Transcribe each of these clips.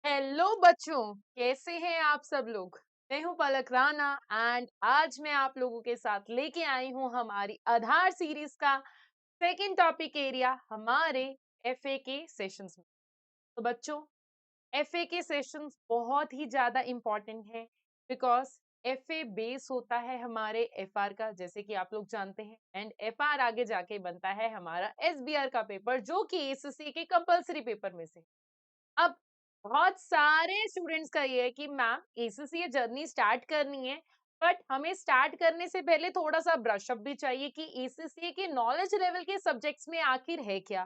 Hello बच्चों, कैसे हैं आप सब लोग। मैं हूं पलक राणा एंड आज मैं आप लोगों के साथ लेके आई हूं हमारी आधार सीरीज का सेकंड टॉपिक एरिया हमारे एफए के सेशंस में। तो बच्चों, एफए के सेशंस बहुत ही ज्यादा इम्पोर्टेंट है बिकॉज एफए बेस होता है हमारे एफआर का, जैसे कि आप लोग जानते हैं, एंड एफआर आगे जाके बनता है हमारा एसबीआर का पेपर, जो कि एसएससी के कंपलसरी पेपर में से। अब बहुत सारे स्टूडेंट्स का ये है कि मैम एसएससी जर्नी स्टार्ट करनी है, बट हमें स्टार्ट करने से पहले थोड़ा सा ब्रशअप भी चाहिए कि एसएससी के नॉलेज लेवल के सब्जेक्ट्स में आखिर है क्या।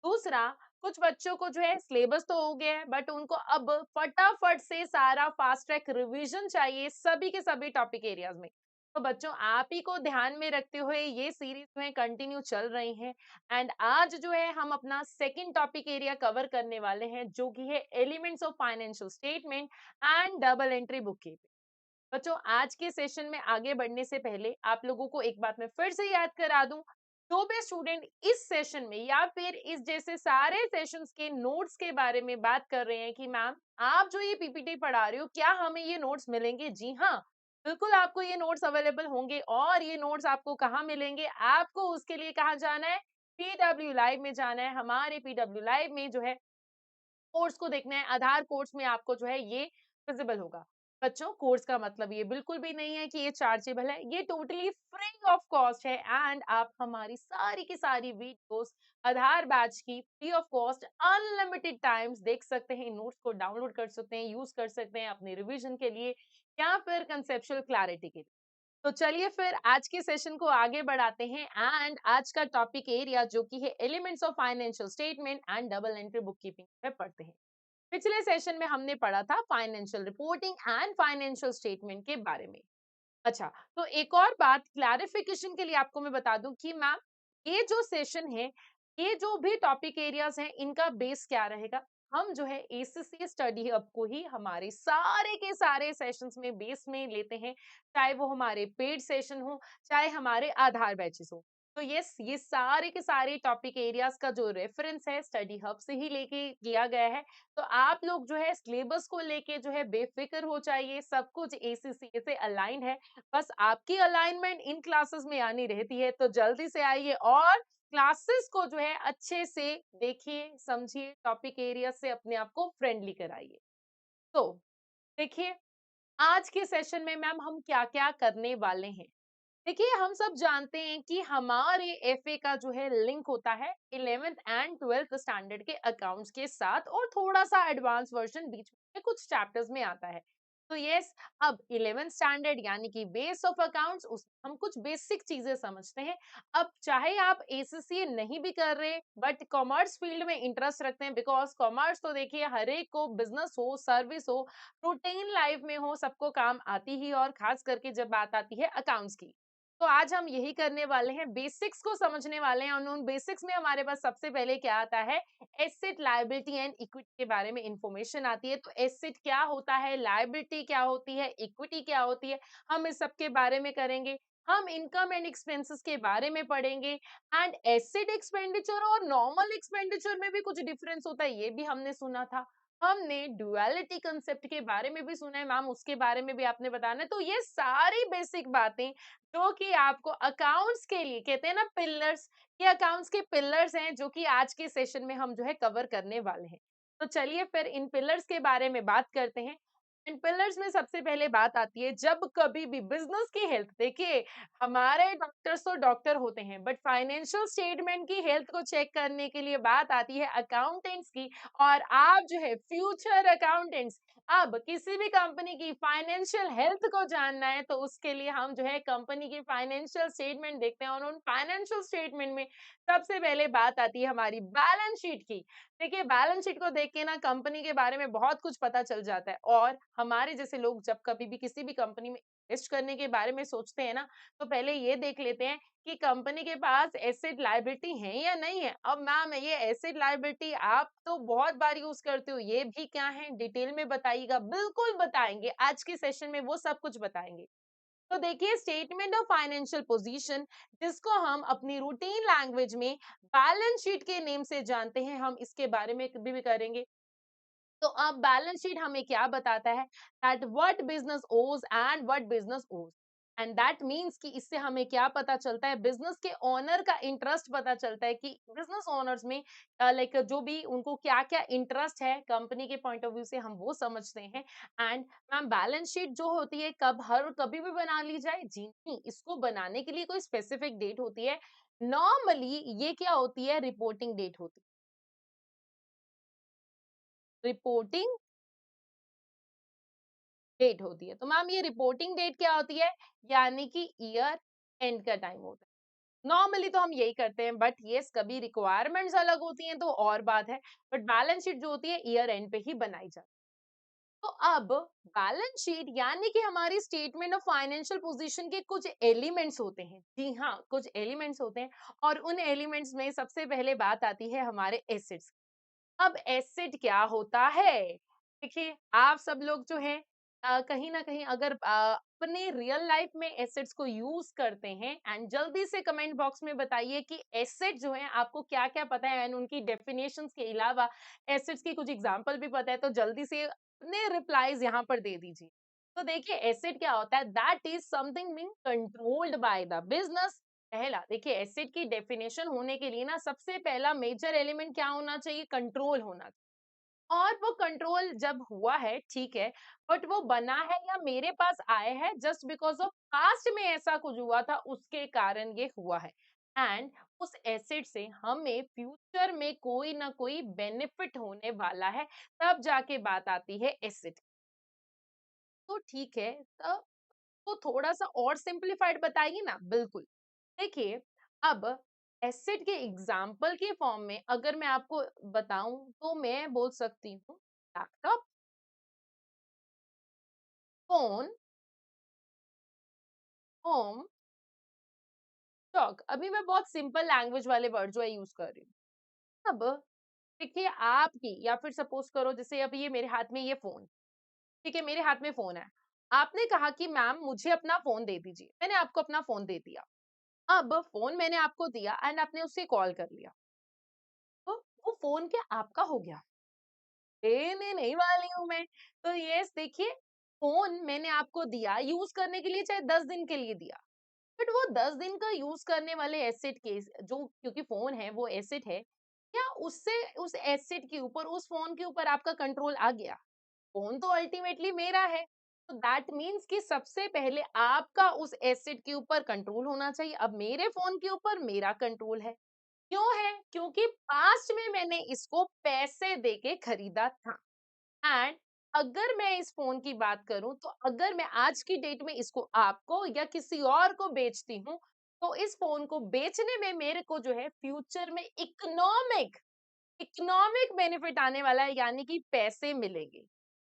दूसरा, कुछ बच्चों को जो है सिलेबस तो हो गया है, बट उनको अब फटाफट से सारा फास्ट ट्रैक रिवीजन चाहिए सभी के सभी टॉपिक एरियाज में। तो बच्चों, आप ही को ध्यान में रखते हुए ये सीरीज में कंटिन्यू चल रही है। एंड आज जो है हम अपना सेकंड टॉपिक एरिया कवर करने वाले हैं, जो कि है elements of financial statement and double entry book keeping. बच्चों, आज के सेशन में आगे बढ़ने से पहले आप लोगों को एक बात मैं फिर से याद करा दूं। जो भी स्टूडेंट इस सेशन में या फिर इस जैसे सारे सेशंस के नोट्स के बारे में बात कर रहे हैं कि मैम आप जो ये पीपीटी पढ़ा रहे हो, क्या हमें ये नोट्स मिलेंगे? जी हाँ, बिल्कुल आपको ये नोट्स अवेलेबल होंगे। और ये नोट्स आपको कहाँ मिलेंगे? आपको उसके लिए कहाँ जाना है? पीडब्ल्यू लाइव में जाना है। हमारे पीडब्ल्यू लाइव में जो है कोर्स को देखना है। आधार कोर्स में आपको जो है ये विजिबल होगा। बच्चों, कोर्स का मतलब ये बिल्कुल भी नहीं है कि ये चार्जेबल है, ये टोटली फ्री ऑफ कॉस्ट है। एंड आप हमारी सारी की सारी वीडियोस आधार बैच की free of cost unlimited times देख सकते हैं। इन नोट्स को डाउनलोड कर सकते हैं, यूज कर सकते हैं अपने रिवीजन के लिए या फिर कंसेप्चुअल क्लैरिटी के लिए। तो चलिए फिर आज के सेशन को आगे बढ़ाते हैं। एंड आज का टॉपिक एरिया जो कि है elements of financial statement and double entry book keeping में पढ़ते हैं। पिछले सेशन में हमने पढ़ा था financial reporting and financial statement के बारे में। अच्छा, तो एक और बात क्लैरिफिकेशन के लिए आपको मैं बता दूं कि मैम ये जो सेशन है, ये जो भी टॉपिक एरियाज हैं, इनका बेस क्या रहेगा? हम जो है एसएससी स्टडी हब को ही हमारे सारे के सारे सेशंस में बेस में लेते हैं, चाहे वो हमारे पेड सेशन हो, चाहे हमारे आधार बैचेस हो। तो यस, ये सारे के सारे टॉपिक एरियाज का जो रेफरेंस है स्टडी हब से ही लेके किया गया है। तो आप लोग जो है सिलेबस को लेके जो है बेफिक्र हो जाइए, सब कुछ एसीसी से अलाइन है। बस आपकी अलाइनमेंट इन क्लासेस में आनी रहती है, तो जल्दी से आइए और क्लासेस को जो है अच्छे से देखिए, समझिए, टॉपिक एरिया से अपने आप को फ्रेंडली कराइए। तो देखिए, आज के सेशन में मैम हम क्या-क्या करने वाले हैं। देखिए, हम सब जानते हैं कि हमारे एफए का जो है लिंक होता है 11th एंड 12th स्टैंडर्ड के अकाउंट्स के साथ, और थोड़ा सा एडवांस वर्जन बीच में कुछ चैप्टर्स में आता है। तो यस, अब 11th स्टैंडर्ड यानी कि बेस ऑफ अकाउंट्स, उस हम कुछ बेसिक चीजें समझते हैं। अब चाहे आप एसएससी नहीं भी कर रहे बट कॉमर्स फील्ड में इंटरेस्ट रखते हैं, बिकॉज कॉमर्स तो देखिए हर एक को, बिजनेस हो, सर्विस हो, रूटीन लाइफ में हो, सबको काम आती ही, और खास करके जब बात आती है अकाउंट्स की। तो आज हम यही करने वाले हैं, बेसिक्स को समझने वाले हैं। और उन बेसिक्स में हमारे पास सबसे पहले क्या आता है? एसेट, लायबिलिटी एंड इक्विटी के बारे में इंफॉर्मेशन आती है। तो एसेट क्या होता है, लायबिलिटी क्या होती है, इक्विटी क्या होती है, हम इस सब के बारे में करेंगे। हम इनकम एंड एक्सपेंसेस के बारे में पढ़ेंगे। एंड एसेट एक्सपेंडिचर और नॉर्मल एक्सपेंडिचर में भी कुछ डिफरेंस होता है, ये भी हमने सुना था। हमने डुअलिटी कंसेप्ट के बारे में भी सुना है मैम, उसके बारे में भी आपने बताना है। तो ये सारी बेसिक बातें जो कि आपको अकाउंट्स के लिए कहते हैं ना पिलर्स, ये अकाउंट्स के पिलर्स हैं, जो कि आज के सेशन में हम जो है कवर करने वाले हैं। तो चलिए फिर इन पिलर्स के बारे में बात करते हैं। इन पिलर्स में सबसे पहले बात आती है, जब कभी भी बिजनेस की हेल्थ, देखिए हमारे डॉक्टर्स तो डॉक्टर होते हैं, बट फाइनेंशियल स्टेटमेंट की हेल्थ को चेक करने के लिए बात आती है अकाउंटेंट्स की। और आप जो है फ्यूचर अकाउंटेंट्स, अब किसी भी कंपनी की फाइनेंशियल हेल्थ को जानना है, तो उसके लिए हम जो है कंपनी की फाइनेंशियल स्टेटमेंट देखते हैं। और उन फाइनेंशियल स्टेटमेंट में सबसे पहले बात आती है हमारी बैलेंस शीट की। देखिए, बैलेंस शीट को देख के ना कंपनी के बारे में बहुत कुछ पता चल जाता है। और हमारे जैसे लोग जब कभी भी किसी भी कंपनी में इन्वेस्ट करने के बारे में सोचते हैं ना, तो पहले ये देख लेते हैं कि कंपनी के पास एसेट लायबिलिटी है या नहीं है। अब मैम, ये एसेट लायबिलिटी आप तो बहुत बार यूज करते हो, ये भी क्या है, डिटेल में बताइएगा। बिल्कुल बताएंगे, आज के सेशन में वो सब कुछ बताएंगे। तो देखिए, स्टेटमेंट ऑफ फाइनेंशियल पोजीशन, जिसको हम अपनी रूटीन लैंग्वेज में बैलेंस शीट के नेम से जानते हैं, हम इसके बारे में भी करेंगे। तो अब बैलेंस शीट हमें क्या बताता है, दैट व्हाट बिजनेस ओज एंड व्हाट बिजनेस ओज, एंड दैट मीन्स कि इससे हमें क्या पता चलता है, बिजनेस के ओनर का इंटरेस्ट पता चलता है कि बिजनेस ओनर्स में लाइक जो भी उनको क्या क्या इंटरेस्ट है कंपनी के पॉइंट ऑफ व्यू से, हम वो समझते हैं। एंड मैम बैलेंस शीट जो होती है कभी भी बना ली जाए, जी नहीं, इसको बनाने के लिए कोई स्पेसिफिक डेट होती है। नॉर्मली ये क्या होती है, रिपोर्टिंग डेट होती है, रिपोर्टिंग डेट होती है। तो मैम ये रिपोर्टिंग डेट क्या होती है, यानी कि ईयर एंड का टाइम होता है। नॉर्मली तो हम यही करते हैं, बट यस कभी रिक्वायरमेंट्स अलग होती हैं तो और बात है, बट बैलेंस शीट जो होती है ईयर एंड पे ही बनाई जाती है। तो अब बैलेंस शीट यानी कि हमारी स्टेटमेंट ऑफ फाइनेंशियल पोजीशन के कुछ एलिमेंट्स होते हैं, जी हाँ कुछ एलिमेंट्स होते हैं, और उन एलिमेंट्स में सबसे पहले बात आती है हमारे एसेट्स। अब एसेट क्या होता है? देखिए, आप सब लोग जो हैं कहीं न कहीं अगर अपने रियल लाइफ में एसेट्स को यूज़ करते हैं, एंड जल्दी से कमेंट बॉक्स में बताइए कि एसेट जो हैं आपको क्या-क्या पता है, एंड उनकी डेफिनिशंस के अलावा एसेट्स के कुछ एग्ज़ाम्पल भी पता है, तो जल्दी से अपने रिप्लाईज़ यहाँ पर दे दीजिए। तो देखिए एसेट क्या होता है, that is something being controlled by the business. पहला देखिए एसिड की डेफिनेशन होने के लिए ना सबसे पहला मेजर एलिमेंट क्या होना चाहिए, कंट्रोल होना चाहिए। और वो कंट्रोल जब हुआ है ठीक है, बट वो बना है या मेरे पास आया है जस्ट बिकॉज ऑफ पास्ट में ऐसा कुछ हुआ था उसके कारण ये हुआ है, एंड उस एसिड से हमें फ्यूचर में कोई ना कोई बेनिफिट होने वाला है, तब जाके बात आती है एसिड। तो ठीक है, तब तो थोड़ा सा और सिंप्लीफाइड बताइए ना, बिल्कुल। देखिए, अब एसिड के एग्जाम्पल के फॉर्म में अगर मैं आपको बताऊं तो मैं बोल सकती हूँ लैपटॉप, फोन, होम, स्टॉक। अभी मैं बहुत सिंपल लैंग्वेज वाले वर्ड जो है यूज कर रही हूँ। अब देखिए आपकी, या फिर सपोज करो जैसे अभी ये मेरे हाथ में ये फोन, ठीक है मेरे हाथ में फोन है, आपने कहा कि मैम मुझे अपना फोन दे दीजिए, मैंने आपको अपना फोन दे दिया। अब फोन मैंने आपको दिया एंड आपने उससे कॉल कर लिया, तो वो फोन क्या आपका हो गया? देने नहीं वाली हूँ मैं। तो यस देखिए, फ़ोन मैंने आपको दिया यूज़ करने के लिए, चाहे 10 दिन के लिए दिया। बट वो 10 दिन का यूज़ करने वाले एसेट के जो, क्योंकि फ़ोन है वो एसेट है, क्या उससे उस एसेट के ऊपर, उस फ़ोन के ऊपर आपका कंट्रोल आ गया? फ़ोन तो अल्टीमेटली मेरा है। तो दैट मीन्स कि सबसे पहले आपका उस एसेट के ऊपर कंट्रोल होना चाहिए। अब मेरे फ़ोन के ऊपर मेरा कंट्रोल है। क्यों है? क्योंकि पास्ट में मैंने इसको पैसे देके खरीदा था। एंड अगर मैं इस फ़ोन की बात करूँ, तो अगर मैं आज की डेट में इसको आपको या किसी और को बेचती हूँ, तो इस फ़ोन को बेचने में मेरे को जो है फ्यूचर में इकोनॉमिक बेनिफिट आने वाला है, यानी कि पैसे मिलेंगे।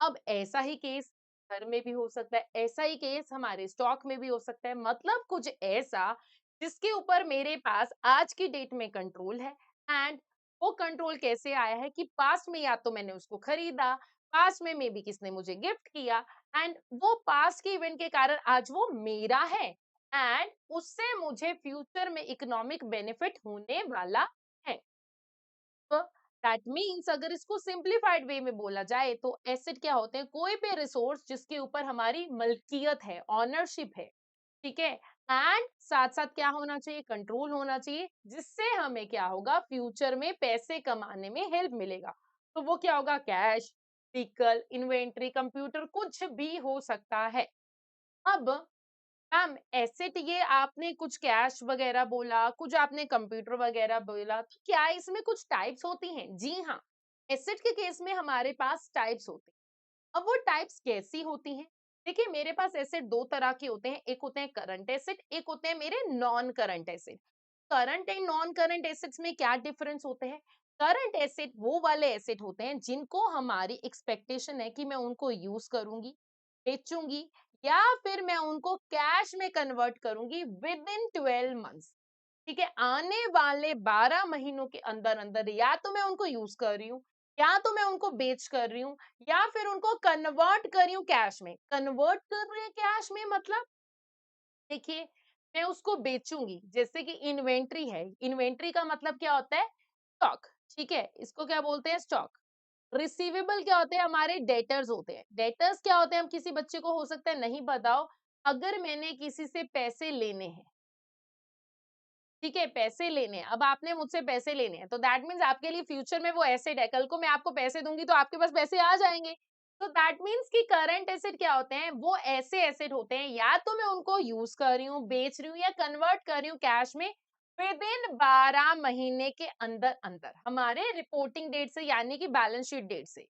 अब ऐसा ही केस घर में भी हो सकता है, ऐसा ही केस हमारे स्टॉक में भी हो सकता है, मतलब कुछ ऐसा जिसके ऊपर मेरे पास आज की डेट में कंट्रोल है। एंड वो कंट्रोल कैसे आया है कि पास्ट में या तो मैंने उसको खरीदा, पास्ट में मे बी किसने मुझे गिफ्ट किया, एंड वो पास्ट के इवेंट के कारण आज वो मेरा है, एंड उससे मुझे फ्यूचर में इकोनॉमिक बेनिफिट होने वाला है। दैट मीन्स अगर इसको सिंप्लीफाइड वे में बोला जाए तो एसेट क्या होते हैं, कोई भी रिसोर्स जिसके ऊपर हमारी मल्कियत है, ऑनरशिप है, ठीक है, एंड साथ साथ क्या होना चाहिए, कंट्रोल होना चाहिए, जिससे हमें क्या होगा, फ्यूचर में पैसे कमाने में हेल्प मिलेगा। तो वो क्या होगा, कैश, व्हीकल, इन्वेंट्री, कंप्यूटर, कुछ भी हो सकता है। अब मैम एसेट ये आपने कुछ कैश वगैरह बोला, कुछ आपने कंप्यूटर वगैरह बोला, तो क्या इसमें कुछ टाइप्स होती हैं? जी हाँ, एसेट के केस में हमारे पास टाइप्स होते हैं। अब वो टाइप्स कैसी होती हैं? देखिए मेरे पास एसेट 2 तरह के होते हैं, एक होते हैं करंट एसेट, एक होते हैं मेरे non current asset. Current and non current assets में क्या डिफरेंस होते हैं? करंट एसेट वो वाले एसेट होते हैं जिनको हमारी एक्सपेक्टेशन है कि मैं उनको यूज करूंगी, बेचूंगी, या फिर मैं उनको कैश में कन्वर्ट करूंगी विद इन 12 मंथ्स। ठीक है, आने वाले 12 महीनों के अंदर अंदर या तो मैं उनको यूज कर रही हूँ, या तो मैं उनको बेच कर रही हूँ, या फिर उनको कन्वर्ट कर रही हूँ कैश में। कन्वर्ट कर रही है कैश में मतलब, देखिए मैं उसको बेचूंगी, जैसे कि इन्वेंट्री है, इन्वेंट्री का मतलब क्या होता है, स्टॉक, ठीक है, इसको क्या बोलते हैं, स्टॉक। रिसीवेबल क्या होते हैं? हमारे डेटर्स होते हैं। डेटर्स क्या होते हैं? हम किसी बच्चे को हो सकता है नहीं पता हो, अगर मैंने किसी से पैसे लेने हैं, ठीक है, पैसे लेने हैं, अब आपने मुझसे पैसे लेने हैं, तो दैट मीन्स आपके लिए फ्यूचर में वो एसेट है, कल को मैं आपको पैसे दूंगी तो आपके पास पैसे आ जाएंगे। तो दैट मीन्स कि करंट एसेट क्या होते हैं? वो ऐसे एसेट होते हैं, या तो मैं उनको यूज कर रही हूँ, बेच रही हूँ या कन्वर्ट कर रही हूँ कैश में विद इन 12 महीने के अंदर अंदर, हमारे रिपोर्टिंग डेट से, यानी कि बैलेंस शीट डेट से।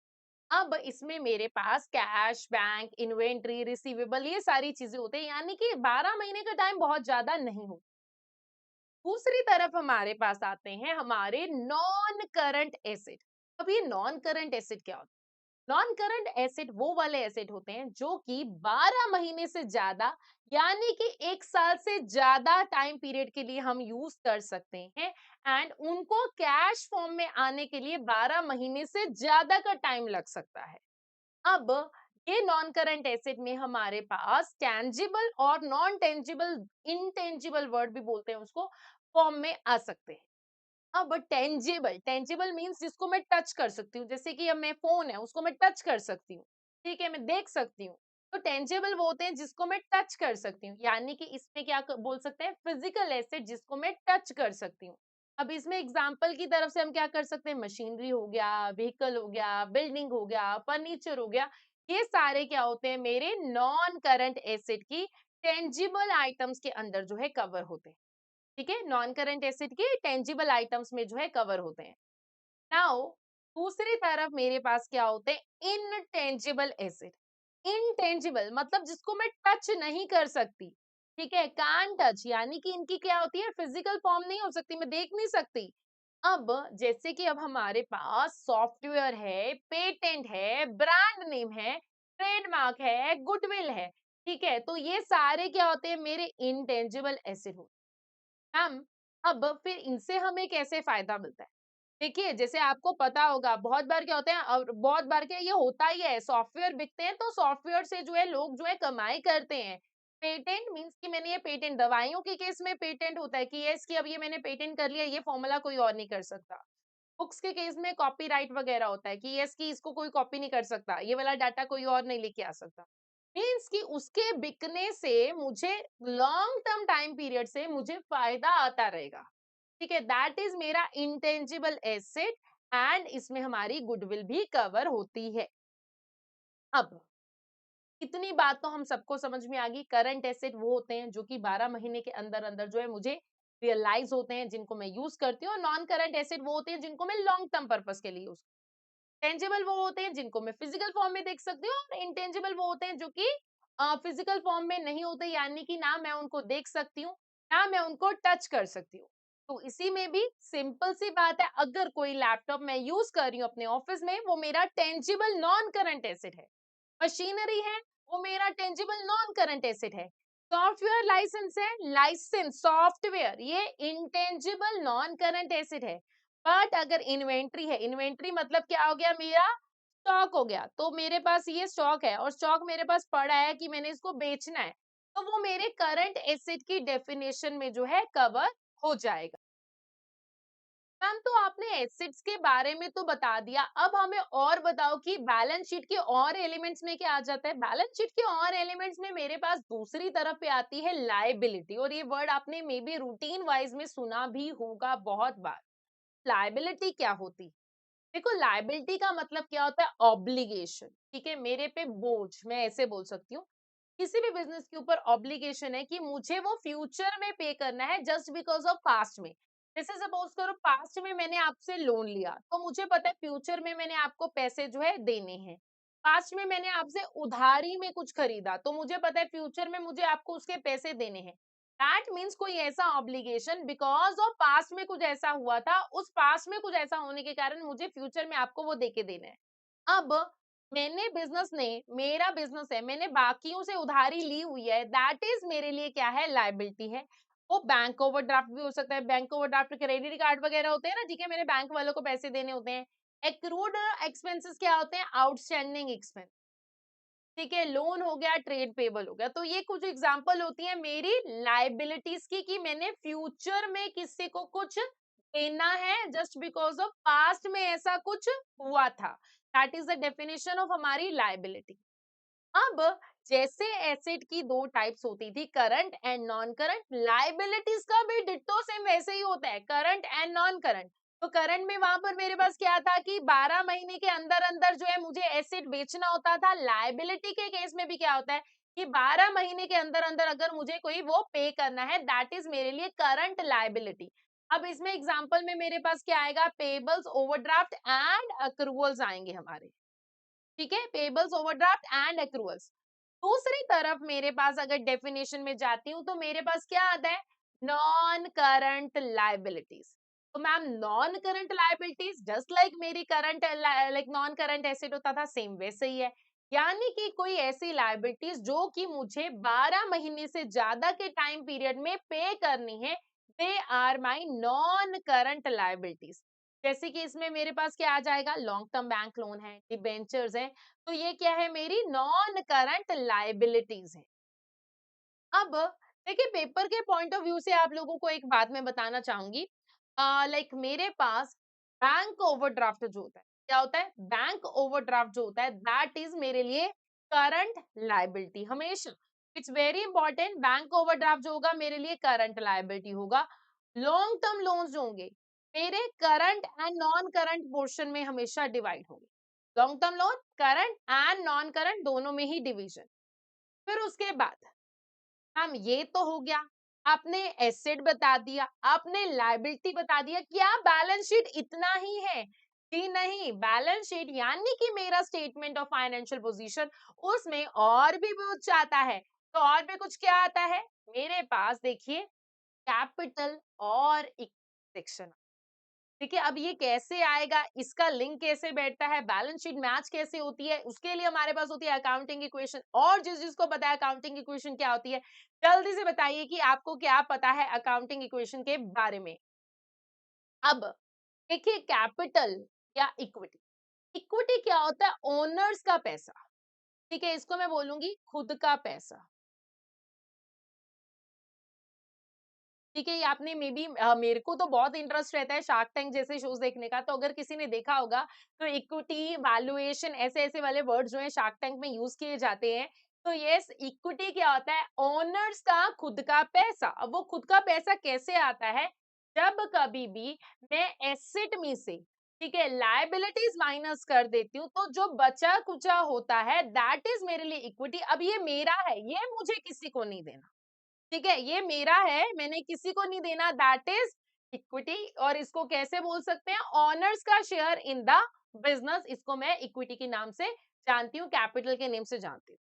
अब इसमें मेरे पास कैश, बैंक, इन्वेंट्री, रिसीवेबल, ये सारी चीजें होती है, यानी कि 12 महीने का टाइम बहुत ज्यादा नहीं हो। दूसरी तरफ हमारे पास आते हैं हमारे नॉन करंट एसेट। अब ये नॉन करंट एसेट क्या होता है? नॉन करंट एसेट वो वाले एसेट होते हैं जो कि 12 महीने से ज्यादा, यानी कि 1 साल से ज्यादा टाइम पीरियड के लिए हम यूज कर सकते हैं, एंड उनको कैश फॉर्म में आने के लिए 12 महीने से ज्यादा का टाइम लग सकता है। अब ये नॉन करंट एसेट में हमारे पास टेंजिबल और नॉन टेंजिबल, इनटेंजिबल वर्ड भी बोलते हैं उसको, फॉर्म में आ सकते हैं। अब टेंजिबल, टेंजिबल मींस जिसको मैं टच कर सकती हूँ, जैसे कि अब मैं फोन है उसको मैं टच कर सकती हूँ, ठीक है, मैं देख सकती हूँ। तो टेंजिबल वो होते हैं जिसको मैं टच कर सकती हूँ, यानी कि इसमें क्या बोल सकते हैं? फिजिकल एसेट जिसको मैं टच कर सकती हूँ। अब इसमें एग्जाम्पल की तरफ से हम क्या कर सकते हैं? मशीनरी हो गया, व्हीकल हो गया, बिल्डिंग हो गया, फर्नीचर हो गया, ये सारे क्या होते हैं? मेरे नॉन करंट एसेट की टेंजिबल आइटम्स के अंदर जो है कवर होते हैं। ठीक है, नॉन करंट एसेट के टेंजिबल आइटम्स में जो है कवर होते हैं। नाउ दूसरी तरफ मेरे पास क्या होते हैं? Intangible asset. इनटेंजिबल मतलब जिसको मैं टच नहीं कर सकती, ठीक है, कान टच, यानी कि इनकी क्या होती है? फिजिकल फॉर्म नहीं हो सकती, मैं देख नहीं सकती। अब जैसे कि अब हमारे पास सॉफ्टवेयर है, पेटेंट है, ब्रांड नेम है, ट्रेडमार्क है, गुडविल है, ठीक है, तो ये सारे क्या होते हैं? मेरे इनटेंजिबल एसेट होते हैं। हम अब फिर इनसे हमें कैसे फायदा मिलता है? देखिए, जैसे आपको पता होगा बहुत बार क्या होता है, और बहुत बार क्या ये होता ही है, सॉफ्टवेयर बिकते हैं तो सॉफ्टवेयर से जो है लोग जो है कमाई करते हैं। पेटेंट मींस कि मैंने ये पेटेंट, दवाइयों के केस में पेटेंट होता है कि ये इसकी अब ये मैंने पेटेंट कर लिया, ये फॉर्मूला कोई और नहीं कर सकता। बुक्स के केस में कॉपीराइट वगैरह होता है कि ये इसकी, इसको कोई कॉपी नहीं कर सकता, ये वाला डाटा कोई और नहीं लेके आ सकता। मीन्स कि उसके बिकने से मुझे लॉन्ग टर्म टाइम पीरियड से मुझे फायदा आता रहेगा। ठीक है, दैट इज मेरा इंटेंजिबल एसेट, एंड इसमें हमारी गुडविल भी कवर होती है। अब इतनी बात तो हम सबको समझ में आ गई। करंट एसेट वो होते हैं जो कि 12 महीने के अंदर अंदर जो है मुझे रियलाइज होते हैं, जिनको मैं यूज करती हूँ, और नॉन करंट एसेट वो होते हैं जिनको मैं लॉन्ग टर्म पर्पस के लिए यूज। टेंजिबल वो होते हैं जिनको मैं फिजिकल फॉर्म में देख सकती हूँ, और इंटेंजिबल वो होते हैं जो कि फिजिकल फॉर्म में नहीं होते, यानी कि ना मैं उनको देख सकती हूँ, ना मैं उनको टच कर सकती हूँ। तो इसी में भी सिंपल सी बात है, अगर कोई लैपटॉप मैं यूज कर रही हूँ अपने ऑफिस में, वो मेरा टेंजिबल नॉन करंट एसेट है। मशीनरी है, वो मेरा टेंजिबल नॉन करंट एसेट है। सॉफ्टवेयर लाइसेंस है, लाइसेंस सॉफ्टवेयर, ये इंटेंजिबल नॉन करंट एसेट है। बट अगर इन्वेंट्री है, इन्वेंट्री मतलब क्या हो गया? मेरा स्टॉक हो गया, तो मेरे पास ये स्टॉक है और स्टॉक मेरे पास पड़ा है कि मैंने इसको बेचना है, तो वो मेरे करंट एसेट की डेफिनेशन में जो है कवर हो जाएगा। मैम, तो आपने एसेट्स के बारे में तो बता दिया, अब हमें और बताओ कि बैलेंस शीट के और एलिमेंट्स में क्या आ जाता है? बैलेंस शीट के और एलिमेंट्स में मेरे पास दूसरी तरफ पे आती है लायबिलिटी, और ये वर्ड आपने मे बी रूटीन वाइज में सुना भी होगा बहुत बार। लायबिलिटी क्या होती? देखो, लायबिलिटी का मतलब क्या होता है? ऑब्लिगेशन, ठीक है, मेरे पे बोझ, मैं ऐसे बोल सकती हूँ। किसी भी बिजनेस के ऊपर ऑब्लिगेशन है कि मुझे वो फ्यूचर में पे करना है जस्ट बिकॉज ऑफ पास्ट में। जैसे सपोज करो पास्ट में मैंने आपसे लोन लिया, तो मुझे पता है फ्यूचर में मैंने आपको पैसे जो है देने हैं। पास्ट में मैंने आपसे उधारी में कुछ खरीदा, तो मुझे पता है फ्यूचर में मुझे आपको उसके पैसे देने हैं। दैट मीन्स कोई ऐसा ऑब्लिगेशन बिकॉज ऑफ पास्ट में कुछ ऐसा हुआ था, उस पास्ट में कुछ ऐसा होने के कारण मुझे फ्यूचर में आपको वो देके देना है। अब मैंने बिजनेस ने, मेरा बिजनेस है, मैंने बाकियों से उधारी ली हुई है, दैट इज मेरे लिए क्या है? लायबिलिटी है। वो बैंक ओवरड्राफ्ट भी हो सकता है, बैंक ओवरड्राफ्ट, क्रेडिट कार्ड वगैरह होते हैं ना, ठीक है, मेरे बैंक वालों को पैसे देने होते हैं। एक्रूड एक्सपेंसेस क्या होते हैं? आउटस्टैंडिंग एक्सपेंस, ठीक है, लोन हो गया, ट्रेड पेबल हो गया, तो ये कुछ एग्जांपल होती है मेरी लायबिलिटीज की, कि मैंने फ्यूचर में किसी को कुछ देना है जस्ट बिकॉज ऑफ पास्ट में ऐसा कुछ हुआ था। That is the definition of हमारी लायबिलिटी। अब जैसे एसेट की दो टाइप्स होती थी, current and non current, liabilities का भी डिट्टो सेम वैसे ही होता है, करंट एंड नॉन करंट। तो करंट में वहां पर मेरे पास क्या था कि 12 महीने के अंदर अंदर जो है मुझे एसेट बेचना होता था। लाइबिलिटी के केस में भी क्या होता है कि 12 महीने के अंदर अंदर अगर मुझे कोई वो पे करना है, दैट इज मेरे लिए करंट लाइबिलिटी। अब इसमें एग्जांपल में मेरे पास क्या आएगा, पेबल्स, ओवरड्राफ्ट एंड अक्रूवल्स आएंगे हमारे। ठीक है, पेबल्स, ओवरड्राफ्ट एंड एक्रूअल्स। दूसरी तरफ मेरे पास अगर डेफिनेशन में जाती हूँ तो मेरे पास क्या आता है, नॉन करंट लाइबिलिटीज। तो ma'am non current liabilities just like मेरी current like non current asset होता था, सेम वैसे ही है। यानी कि कोई ऐसी लाइबिलिटीज जो कि मुझे 12 महीने से ज्यादा के टाइम पीरियड में पे करनी है, they are my non current liabilities. जैसे कि इसमें मेरे पास क्या आ जाएगा, लॉन्ग टर्म बैंक लोन है, डिबेंचर्स है, तो ये क्या है, मेरी नॉन करंट लाइबिलिटीज है। अब देखिए, पेपर के पॉइंट ऑफ व्यू से आप लोगों को एक बात मैं बताना चाहूंगी। लाइक मेरे पास बैंक ओवरड्राफ्ट जो होता है, क्या होता है, बैंक ओवरड्राफ्ट जो होता है, दैट इज मेरे लिए करंट लाइबिलिटी हमेशा। It's very important, bank overdraft जो होगा मेरे लिए करंट लाइबिलिटी होगा। लॉन्ग टर्म लोन्स जो होंगे मेरे current and non current portion में हमेशा डिवाइड होंगे। Long term loan current and non current दोनों में ही डिवीजन। फिर उसके बाद हम, ये तो हो गया, आपने एसेट बता दिया, आपने लायबिलिटी बता दिया, क्या बैलेंस शीट इतना ही है? जी नहीं, बैलेंस शीट यानी कि मेरा स्टेटमेंट ऑफ फाइनेंशियल पोजीशन, उसमें और भी कुछ आता है। तो और भी कुछ क्या आता है मेरे पास, देखिए, कैपिटल और सेक्शन। देखिए, अब ये कैसे आएगा, इसका लिंक कैसे बैठता है, बैलेंस शीट मैच कैसे होती है, उसके लिए हमारे पास होती है अकाउंटिंग इक्वेशन। और जिसको पता है अकाउंटिंग इक्वेशन क्या होती है, जल्दी से बताइए कि आपको क्या पता है अकाउंटिंग इक्वेशन के बारे में। अब देखिए, कैपिटल या इक्विटी, इक्विटी क्या होता है, ओनर्स का पैसा। ठीक है, इसको मैं बोलूंगी खुद का पैसा। ठीक है, ये आपने मे बी, मेरे को तो बहुत इंटरेस्ट रहता है शार्क टैंक जैसे शोज देखने का, तो अगर किसी ने देखा होगा तो इक्विटी, वैल्यूएशन, ऐसे ऐसे वाले वर्ड्स जो है शार्क टैंक में यूज किए जाते हैं। तो यस, इक्विटी क्या होता है, ओनर्स का खुद का पैसा। अब वो खुद का पैसा कैसे आता है, जब कभी भी मैं एसेट में से, ठीक है, लायबिलिटीज माइनस कर देती हूँ, तो जो बचा कुचा होता है दैट इज मेरे लिए इक्विटी। अब ये मेरा है, ये मुझे किसी को नहीं देना। ठीक है, ये मेरा है, मैंने किसी को नहीं देना, दैट इज इक्विटी। और इसको कैसे बोल सकते हैं, ऑनर्स का शेयर इन द बिजनेस, इसको मैं इक्विटी के नाम से जानती हूँ, कैपिटल के नेम से जानती हूँ।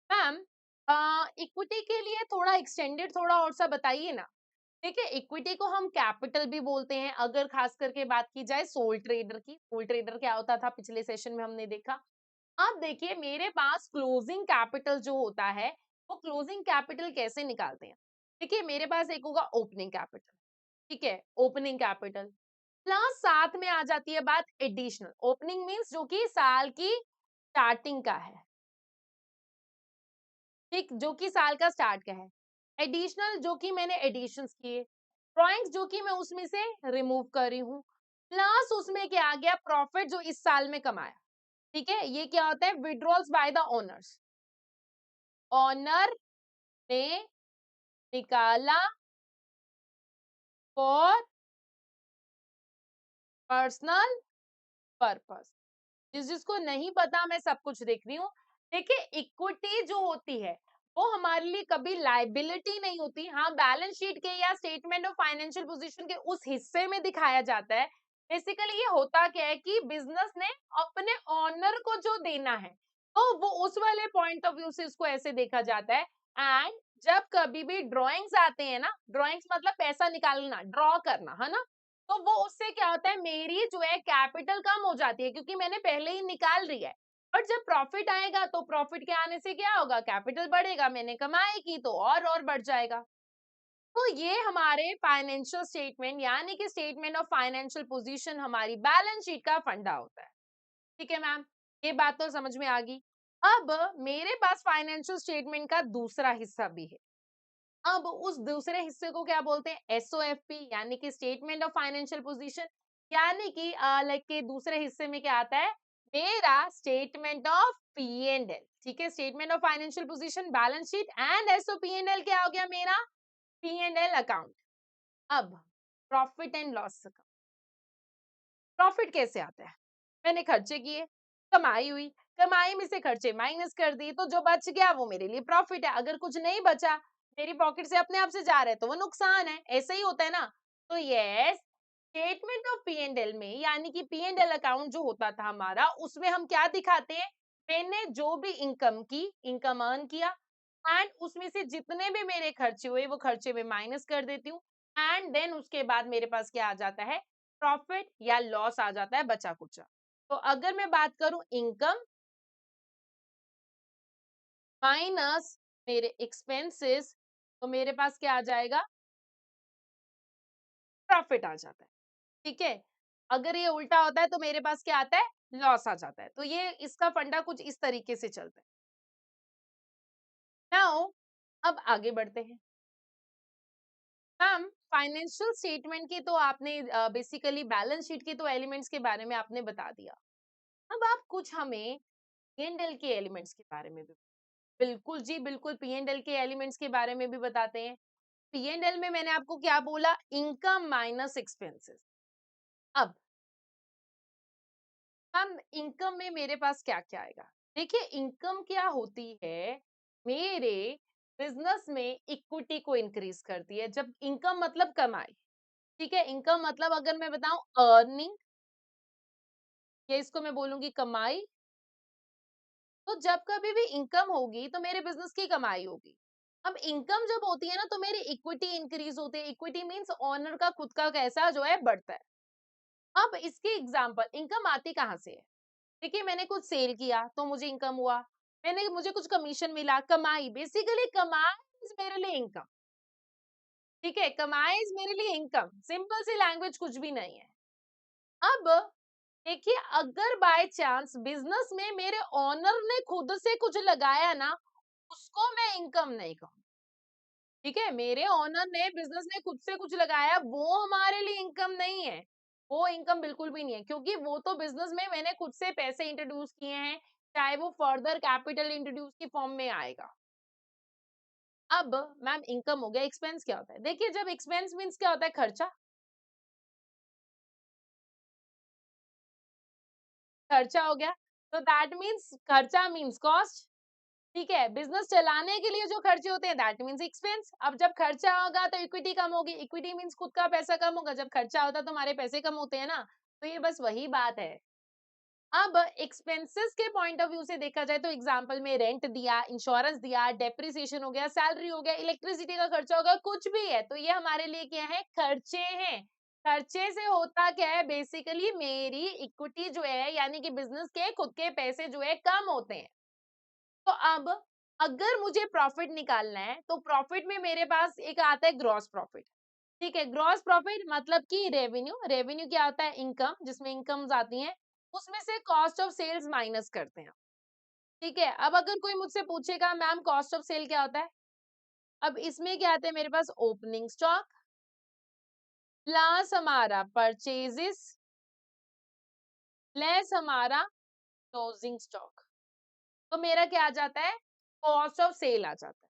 मैम, इक्विटी के लिए थोड़ा एक्सटेंडेड थोड़ा और सा बताइए ना। ठीक है, इक्विटी को हम कैपिटल भी बोलते हैं, अगर खास करके बात की जाए सोल ट्रेडर की। सोल ट्रेडर क्या होता था पिछले सेशन में हमने देखा। अब देखिए, मेरे पास क्लोजिंग कैपिटल जो होता है, वो क्लोजिंग कैपिटल कैसे निकालते हैं। देखिए, मेरे पास एक होगा ओपनिंग कैपिटल। ठीक है, ओपनिंग कैपिटल प्लस साथ में आ जाती है बात एडिशनल। ओपनिंग मींस जो कि साल की स्टार्टिंग का है, ठीक, जो कि साल का स्टार्ट का है। एडिशनल जो कि मैंने एडिशंस किए, ड्रॉइंग्स जो कि मैं उसमें से रिमूव कर रही हूँ, प्लस उसमें क्या आ गया, प्रॉफिट जो इस साल में कमाया। ठीक है, ये क्या होता है, withdrawals by the owners. Owner ने निकाला फॉर पर्सनल पर्पस। जिसको नहीं पता, मैं सब कुछ देख रही हूँ। देखिए, इक्विटी जो होती है वो हमारे लिए कभी लाइबिलिटी नहीं होती। हाँ, बैलेंस शीट के या स्टेटमेंट ऑफ फाइनेंशियल पोजीशन के उस हिस्से में दिखाया जाता है। बेसिकली ये होता क्या है कि बिजनेस ने अपने ऑनर को जो देना है, तो वो उस वाले पॉइंट ऑफ व्यू से इसको ऐसे देखा जाता है। एंड जब कभी भी ड्रॉइंग्स आते हैं ना, ड्रॉइंग्स मतलब पैसा निकालना, ड्रॉ करना, है ना, तो वो उससे क्या होता है, मेरी जो है कैपिटल कम हो जाती है, क्योंकि मैंने पहले ही निकाल रही है। बट जब प्रॉफिट आएगा तो प्रॉफिट के आने से क्या होगा, कैपिटल बढ़ेगा, मैंने कमाई की तो और बढ़ जाएगा। तो ये हमारे फाइनेंशियल स्टेटमेंट यानी कि स्टेटमेंट ऑफ फाइनेंशियल पोजीशन हमारी बैलेंस शीट का फंडा होता है। ठीक है मैम, ये बात तो समझ में आ गई। अब मेरे पास फाइनेंशियल स्टेटमेंट का दूसरा हिस्सा भी है। अब उस दूसरे हिस्से को क्या बोलते हैं, एसओएफपी यानी कि स्टेटमेंट ऑफ फाइनेंशियल पोजीशन। यानी कि लाइक के दूसरे हिस्से में क्या आता है, मेरा statement of P and L, ठीक है, statement of financial position, balance sheet and so P and L क्या हो गया मेरा, पी एंड एल अकाउंट। अब profit and loss account, profit कैसे आता है, मैंने खर्चे किए, कमाई हुई, कमाई में से खर्चे माइनस कर दिए, तो जो बच गया वो मेरे लिए प्रॉफिट है। अगर कुछ नहीं बचा, मेरी पॉकेट से अपने आप से जा रहा है, तो वो नुकसान है। ऐसा ही होता है ना। तो yes, statement of P and L में, यानी कि पी एंड एल अकाउंट जो होता था हमारा, उसमें हम क्या दिखाते हैं, मैंने जो भी इनकम की, इनकम अर्न किया, एंड उसमें से जितने भी मेरे खर्चे हुए वो खर्चे में माइनस कर देती हूँ, एंड देन उसके बाद मेरे पास क्या आ जाता है, प्रॉफिट या लॉस आ जाता है, बचा कुचा। तो अगर मैं बात करूं इनकम माइनस मेरे एक्सपेंसेस, तो मेरे पास क्या आ जाएगा, प्रॉफिट आ जाता है। ठीक है। अगर ये उल्टा होता है तो मेरे पास क्या आता है, लॉस आ जाता है। तो ये इसका फंडा कुछ इस तरीके से चलता है। नाउ अब आगे बढ़ते हैं। मैम, फाइनेंशियल स्टेटमेंट की तो आपने बेसिकली बैलेंस शीट के तो एलिमेंट्स के बारे में आपने बता दिया। अब आप कुछ हमें पी&एल के एलिमेंट्स के बारे में भी, बिल्कुल जी बिल्कुल, पी&एल के एलिमेंट्स के बारे में भी बताते हैं। पी&एल में मैंने आपको क्या बोला, इनकम माइनस एक्सपेंसेस। अब हम इनकम में मेरे पास क्या क्या आएगा, देखिए इनकम क्या होती है, मेरे बिजनेस में इक्विटी को इंक्रीज करती है। जब इनकम मतलब कमाई, ठीक है, इनकम मतलब अगर मैं बताऊं अर्निंग, या इसको मैं बोलूंगी कमाई। तो जब कभी भी इनकम होगी तो मेरे बिजनेस की कमाई होगी। अब इनकम जब होती है ना, तो मेरी इक्विटी इंक्रीज होती है। इक्विटी मींस ओनर का खुद का कैसा जो है बढ़ता है। अब इसकी एग्जांपल, इनकम आती कहाँ से है, देखिए मैंने कुछ सेल किया तो मुझे इनकम हुआ, मुझे कुछ कमीशन मिला, कमाई, बेसिकली कमाई is मेरे लिए इनकम। ठीक है, कमाई is मेरे लिए इनकम, सिंपल सी लैंग्वेज, कुछ भी नहीं है। अब देखिए, अगर बाय चांस बिजनेस में मेरे ओनर ने खुद से कुछ लगाया ना, उसको मैं इनकम नहीं कहूँ। ठीक है, मेरे ओनर ने बिजनेस में खुद से कुछ लगाया, वो हमारे लिए इनकम नहीं है। वो इनकम बिल्कुल भी नहीं है, क्योंकि वो तो बिजनेस में मैंने खुद से पैसे इंट्रोड्यूस किए हैं, चाहे वो फर्दर कैपिटल इंट्रोड्यूस की फॉर्म में आएगा। अब मैम, इनकम हो गया, एक्सपेंस क्या होता है, देखिए जब एक्सपेंस मीन्स क्या होता है, खर्चा। खर्चा हो गया, तो दैट मीन्स खर्चा मीन्स कॉस्ट। ठीक है, बिजनेस चलाने के लिए जो खर्चे होते हैं दैट मीन्स एक्सपेंस। अब जब खर्चा होगा तो इक्विटी कम होगी, इक्विटी मीन्स खुद का पैसा कम होगा, जब खर्चा होता है तो हमारे पैसे कम होते हैं ना। तो ये बस वही बात है। अब एक्सपेंसेस के पॉइंट ऑफ व्यू से देखा जाए तो एग्जांपल में रेंट दिया, इंश्योरेंस दिया, डेप्रिसिएशन हो गया, सैलरी हो गया, इलेक्ट्रिसिटी का खर्चा होगा, कुछ भी है, तो ये हमारे लिए क्या है, खर्चे हैं। खर्चे से होता क्या है, बेसिकली मेरी इक्विटी जो है, यानी कि बिजनेस के खुद के पैसे जो है कम होते हैं। तो अब अगर मुझे प्रॉफिट निकालना है, तो प्रॉफिट में मेरे पास एक आता है ग्रॉस प्रॉफिट। ठीक है, ग्रॉस प्रॉफिट मतलब कि रेवेन्यू, रेवेन्यू क्या होता है, इनकम, जिसमें इनकम्स आती हैं, उसमें से कॉस्ट ऑफ सेल्स माइनस करते हैं। ठीक है, अब अगर कोई मुझसे पूछेगा मैम कॉस्ट ऑफ सेल क्या होता है, अब इसमें क्या आता है मेरे पास, ओपनिंग स्टॉक प्लस हमारा परचेजेस लेस हमारा क्लोजिंग स्टॉक, तो मेरा क्या आ जाता है, कॉस्ट ऑफ सेल आ जाता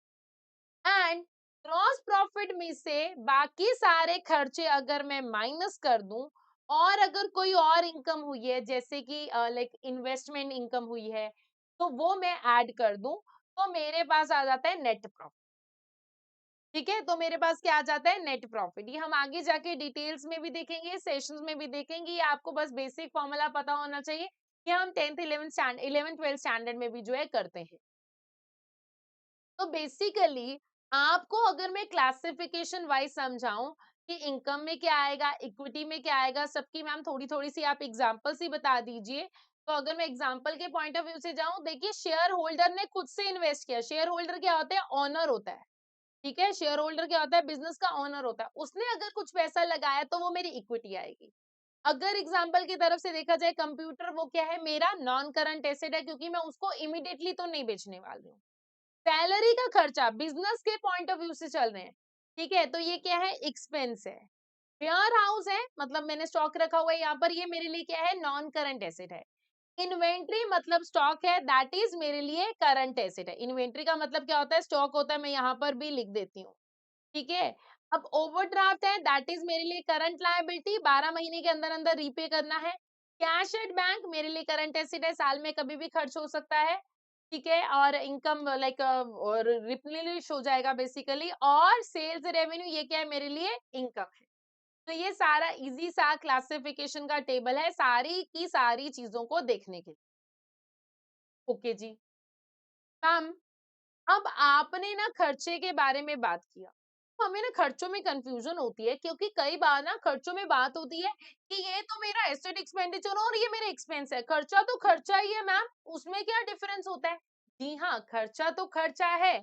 है। एंड ग्रॉस प्रॉफिट में से बाकी सारे खर्चे अगर मैं माइनस कर दूं, और अगर कोई और इनकम हुई है, जैसे कि लाइक इन्वेस्टमेंट इनकम हुई है, तो वो मैं ऐड कर दूं, तो मेरे पास आ जाता है नेट प्रॉफिट। ठीक है, तो मेरे पास क्या आ जाता है, नेट प्रॉफिट। ये हम आगे जाके डिटेल्स में भी देखेंगे, सेशंस में भी देखेंगे। ये आपको बस बेसिक फॉर्मूला पता होना चाहिए, कि हम 10th 11th 12th स्टैंडर्ड में भी जो है करते हैं। तो बेसिकली आपको अगर मैं क्लासिफिकेशन वाइज समझाऊं कि इनकम में क्या आएगा, इक्विटी में क्या आएगा, सबकी मैम थोड़ी थोड़ी सी आप एग्जांपल्स ही बता दीजिए। तो अगर मैं एग्जांपल के पॉइंट ऑफ व्यू से जाऊं, देखिए शेयर होल्डर ने खुद से इन्वेस्ट किया, शेयर होल्डर क्या होता है, ओनर होता है। ठीक है, शेयर होल्डर क्या होता है, बिजनेस का ओनर होता है, उसने अगर कुछ पैसा लगाया तो वो मेरी इक्विटी आएगी। अगर एग्जाम्पल की तरफ से देखा जाए, कंप्यूटर वो क्या है, मेरा नॉन करंट एसेट है, क्योंकि मैं उसको इमीडिएटली तो नहीं बेचने वाली हूँ। सैलरी का खर्चा बिजनेस के पॉइंट ऑफ व्यू से चल रहे हैं, ठीक है, तो ये क्या है, एक्सपेंस है। वेयर हाउस है, मतलब मैंने स्टॉक रखा हुआ है यहाँ पर, ये मेरे लिए क्या है, नॉन करंट एसेट है। इन्वेंट्री मतलब स्टॉक है, दैट इज मेरे लिए करंट एसेट है। इन्वेंट्री का मतलब क्या होता है, स्टॉक होता है, मैं यहाँ पर भी लिख देती हूँ। ठीक है। अब ओवरड्राफ्ट है, दैट इज मेरे लिए करंट लायबिलिटी, 12 महीने के अंदर अंदर रीपे करना है। कैश एट बैंक मेरे लिए करंट एसेट है, साल में कभी भी खर्च हो सकता है। ठीक है। और इनकम लाइक और रिप्लेनिश हो जाएगा बेसिकली। और सेल्स रेवेन्यू ये क्या है, मेरे लिए इनकम है। तो ये सारा इजी सा क्लासिफिकेशन का टेबल है सारी की सारी चीजों को देखने के लिए। ओके जी। मैम, अब आपने ना खर्चे के बारे में बात किया, तो हमें ना खर्चों में कंफ्यूजन होती है, क्योंकि कई बार ना खर्चों में बात होती है कि ये तो मेरा एसेट एक्सपेंडिचर और ये मेरा एक्सपेंस है। खर्चा तो खर्चा ही है मैम, उसमें क्या डिफरेंस होता है? जी हाँ, खर्चा तो खर्चा है,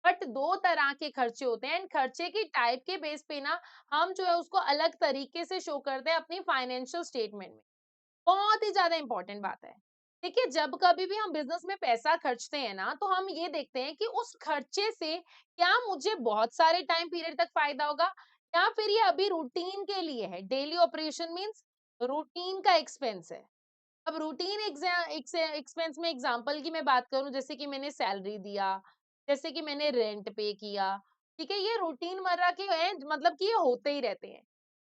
बट दो तरह के खर्चे होते हैं। एंड खर्चे की टाइप के बेस पे ना हम जो है उसको अलग तरीके से शो करते हैं अपनी फाइनेंशियल स्टेटमेंट में। बहुत ही ज्यादा इंपॉर्टेंट बात है। देखिए, जब कभी भी हम बिजनेस में पैसा खर्चते हैं ना, तो हम ये देखते हैं कि उस खर्चे से क्या मुझे बहुत सारे टाइम पीरियड तक फायदा होगा, या फिर ये अभी रूटीन के लिए है। डेली ऑपरेशन मींस रूटीन का एक्सपेंस है। अब रूटीन एक्सपेंस में एग्जांपल की मैं बात करूं, जैसे कि मैंने सैलरी दिया, जैसे कि मैंने रेंट पे किया। ठीक है, ये रूटीन मर्रा के हैं, मतलब कि ये होते ही रहते हैं।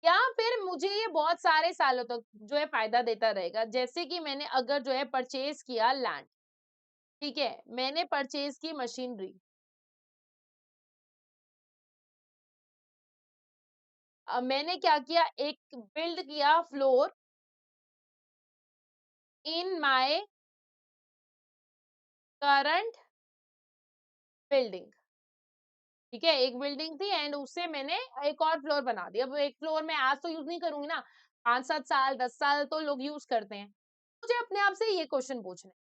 या फिर मुझे ये बहुत सारे सालों तक जो है फायदा देता रहेगा, जैसे कि मैंने अगर जो है परचेज किया लैंड। ठीक है, मैंने परचेज की मशीनरी, मैंने क्या किया, एक बिल्ड किया floor in my current building. ठीक है, एक बिल्डिंग थी एंड उससे मैंने एक और फ्लोर बना दिया। अब एक फ्लोर में आज तो यूज नहीं करूंगी ना, 5-7 साल 10 साल तो लोग यूज करते हैं। मुझे अपने आप से ये क्वेश्चन पूछना है।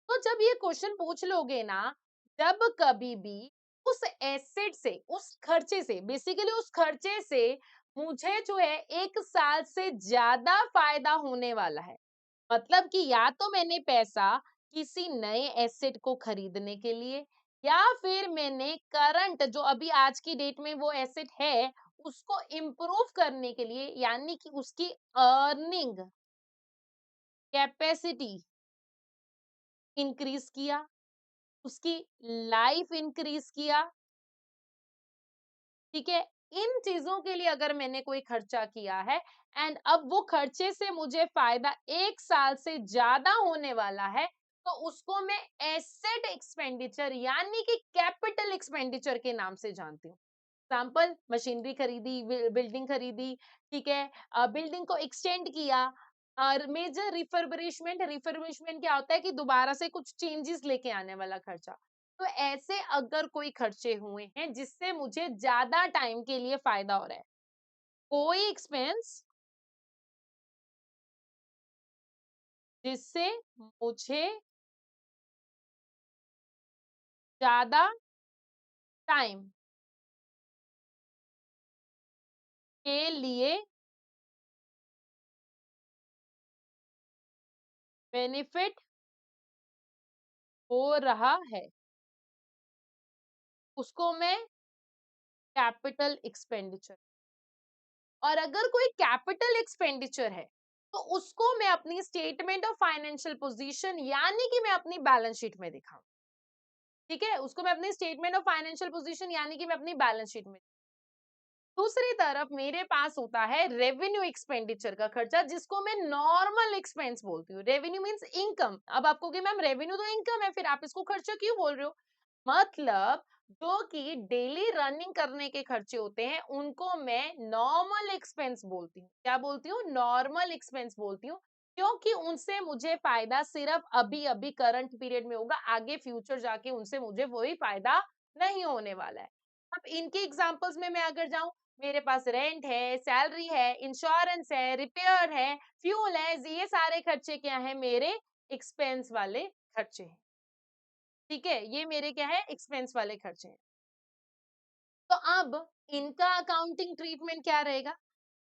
तो जब ये क्वेश्चन पूछ लोगे ना, जब कभी भी उस एसेट से, उस खर्चे से, बेसिकली उस खर्चे से मुझे जो है 1 साल से ज्यादा फायदा होने वाला है, मतलब कि या तो मैंने पैसा किसी नए एसेट को खरीदने के लिए, या फिर मैंने करंट जो अभी आज की डेट में वो एसेट है उसको इम्प्रूव करने के लिए, यानी कि उसकी अर्निंग कैपेसिटी इंक्रीज किया, उसकी लाइफ इंक्रीज किया। ठीक है, इन चीजों के लिए अगर मैंने कोई खर्चा किया है एंड अब वो खर्चे से मुझे फायदा 1 साल से ज्यादा होने वाला है, तो उसको मैं एसेट एक्सपेंडिचर यानी कि कैपिटल एक्सपेंडिचर के नाम से जानती हूँ। एग्जाम्पल, मशीनरी खरीदी, बिल्डिंग खरीदी। ठीक है, बिल्डिंग को एक्सटेंड किया। और मेजर रिफर्बिशमेंट, रिफर्बिशमेंट क्या होता है कि दोबारा से कुछ चेंजेस लेके आने वाला खर्चा। तो ऐसे अगर कोई खर्चे हुए हैं जिससे मुझे ज्यादा टाइम के लिए फायदा हो रहा है, कोई एक्सपेंस जिससे मुझे ज्यादा टाइम के लिए बेनिफिट हो रहा है, उसको मैं कैपिटल एक्सपेंडिचर। और अगर कोई कैपिटल एक्सपेंडिचर है, तो उसको मैं अपनी स्टेटमेंट ऑफ फाइनेंशियल पोजीशन यानी कि मैं अपनी बैलेंस शीट में दिखाऊं। ठीक है, उसको मैं अपनी स्टेटमेंट ऑफ फाइनेंशियल पोजीशन यानी कि मैं अपनी बैलेंस शीट में। दूसरी तरफ मेरे पास होता है रेवेन्यू एक्सपेंडिचर का खर्चा, जिसको मैं नॉर्मल एक्सपेंस बोलती हूँ। Revenue means income. अब आपको कि मैम रेवेन्यू तो इनकम है, फिर आप इसको खर्चा क्यों बोल रहे हो? मतलब जो कि डेली रनिंग करने के खर्चे होते हैं उनको मैं नॉर्मल एक्सपेंस बोलती हूँ। क्या बोलती हूँ? नॉर्मल एक्सपेंस बोलती हूँ, क्योंकि उनसे मुझे फायदा सिर्फ अभी अभी करंट पीरियड में होगा, आगे फ्यूचर जाके उनसे मुझे वही फायदा नहीं होने वाला है। अब इनके एग्जांपल्स में मैं अगर जाऊं, मेरे पास रेंट है, सैलरी है, इंश्योरेंस है, रिपेयर है, फ्यूल है, ये सारे खर्चे क्या है? मेरे एक्सपेंस वाले खर्चे हैं। ठीक है, ये मेरे क्या है? एक्सपेंस वाले खर्चे हैं। तो अब इनका अकाउंटिंग ट्रीटमेंट क्या रहेगा?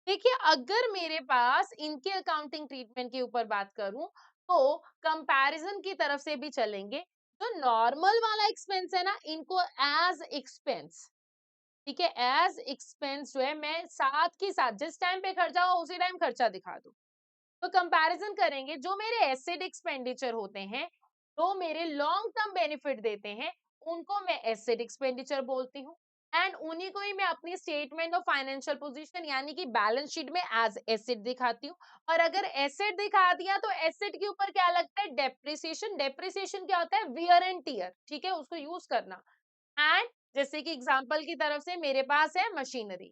देखिए, अगर मेरे पास इनके अकाउंटिंग ट्रीटमेंट के ऊपर बात करूं, तो कंपैरिजन की तरफ से भी चलेंगे। जो नॉर्मल वाला एक्सपेंस है ना, इनको एज एक्सपेंस, ठीक है, एज एक्सपेंस जो है मैं साथ के साथ जिस टाइम पे खर्चा हो उसी टाइम खर्चा दिखा दूं। तो कंपैरिजन करेंगे, जो मेरे एसेट एक्सपेंडिचर होते हैं, जो मेरे लॉन्ग टर्म बेनिफिट देते हैं, उनको मैं एसेट एक्सपेंडिचर बोलती हूँ, एंड उन्हीं को ही मैं अपनी स्टेटमेंट ऑफ फाइनेंशियल पोजीशन यानी कि बैलेंस शीट में एज एसेट दिखाती हूँ। और अगर एसेट दिखा दिया तो एसेट के ऊपर क्या लगता है, डेप्रिसिएशन। डेप्रिसिएशन क्या होता है, वियर एंड टीयर, ठीक है, उसको यूज करना। एंड जैसे कि एग्जांपल की तरफ से मेरे पास है मशीनरी,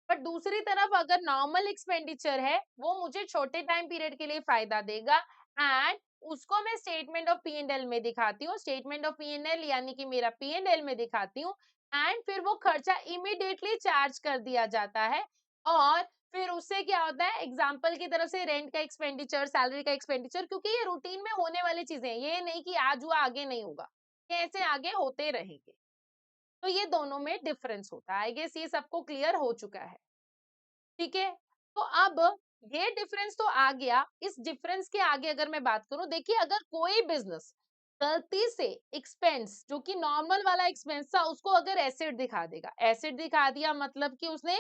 बट दूसरी तरफ अगर नॉर्मल एक्सपेंडिचर है, वो मुझे छोटे टाइम पीरियड के लिए फायदा देगा, एंड उसको मैं statement of P and L में दिखाती हूँ। Statement of P and L यानी कि मेरा पी एंड एल में दिखाती हूँ, एंड फिर वो खर्चा इमीडिएटली चार्ज कर दिया जाता है। और फिर उससे क्या होता है, एग्जाम्पल की तरफ से रेंट का एक्सपेंडिचर, सैलरी का एक्सपेंडिचर, क्योंकि ये रूटीन में होने वाली चीजें हैं, ये नहीं कि आज हुआ आगे नहीं होगा, ये ऐसे आगे होते रहेंगे। तो ये दोनों में डिफरेंस होता है। आई गेस ये सबको क्लियर हो चुका है, ठीक है। तो अब ये डिफरेंस तो आ गया। इस डिफरेंस के आगे अगर मैं बात करूं, देखिए अगर कोई बिजनेस गलती से एक्सपेंस जो कि नॉर्मल वाला एक्सपेंस था, उसको अगर एसेट दिखा देगा, एसेट दिखा दिया मतलब कि उसने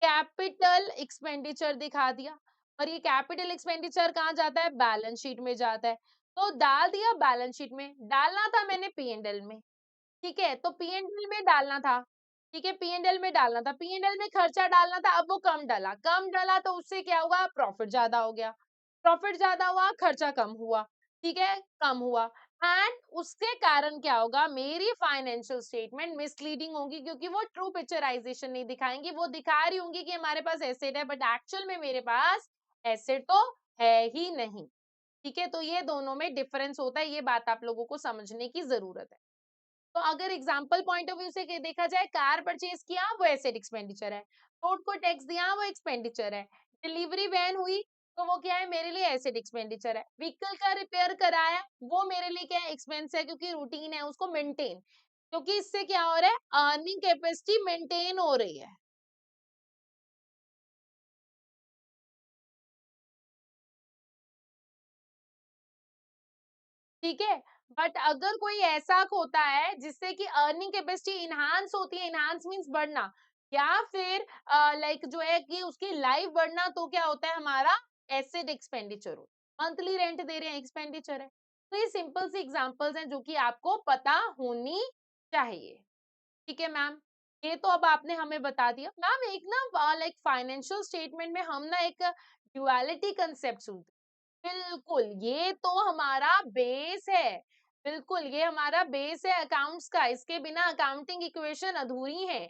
कैपिटल एक्सपेंडिचर दिखा दिया, और ये कैपिटल एक्सपेंडिचर कहाँ जाता है, बैलेंस शीट में जाता है। तो डाल दिया बैलेंस शीट में, डालना था मैंने पी एंड एल में, ठीक है, तो पी&एल में डालना था, ठीक है, पी&एल में डालना था, पी&एल में खर्चा डालना था, अब वो कम डाला तो उससे क्या हुआ, प्रॉफिट ज्यादा हो गया, प्रॉफिट ज्यादा हुआ, खर्चा कम हुआ, ठीक है, कम हुआ। एंड उसके कारण क्या होगा, मेरी फाइनेंशियल स्टेटमेंट मिसलीडिंग होगी, क्योंकि वो ट्रू पिक्चराइजेशन नहीं दिखाएंगी, वो दिखा रही होंगी कि हमारे पास एसेट है, बट एक्चुअल में मेरे पास एसेट तो है ही नहीं, ठीक है। तो ये दोनों में डिफरेंस होता है, ये बात आप लोगों को समझने की जरूरत है। तो अगर एग्जाम्पल पॉइंट ऑफ व्यू से देखा जाए, कार परचेज किया वो एसेट एक्सपेंडिचर है, रोड को टैक्स दिया वो एक्सपेंडिचर है, डिलीवरी वैन हुई तो वो क्या है, मेरे लिए एसेट एक्सपेंडिचर है, व्हीकल का रिपेयर कराया वो मेरे लिए क्या है, एक्सपेंस है, क्योंकि रूटीन है उसको मेंटेन, क्योंकि इससे क्या हो रहा है, अर्निंग कैपेसिटी मेंटेन हो रही है, ठीक है। बट अगर कोई ऐसा होता है जिससे कि अर्निंग कैपेसिटी इनहांस होती है, इनहांस मींस बढ़ना, या फिर लाइक जो है कि उसकी लाइफ बढ़ना, तो क्या होता है, हमारा एसेट एक्सपेंडिचर हो, मंथली रेंट दे रहे हैं, एक्सपेंडिचर है। तो ये सिंपल सी एग्जांपल्स हैं जो कि आपको पता होनी चाहिए, ठीक है मैम। ये तो अब आपने हमें बता दिया मैम। एक ना लाइक फाइनेंशियल स्टेटमेंट में हम ना एक ड्युअलिटी कंसेप्ट सुनते हैं। बिल्कुल, ये तो हमारा बेस है। बिल्कुल, ये हमारा बेस है अकाउंट्स का। इसके बिना अकाउंटिंग इक्वेशन अधूरी है।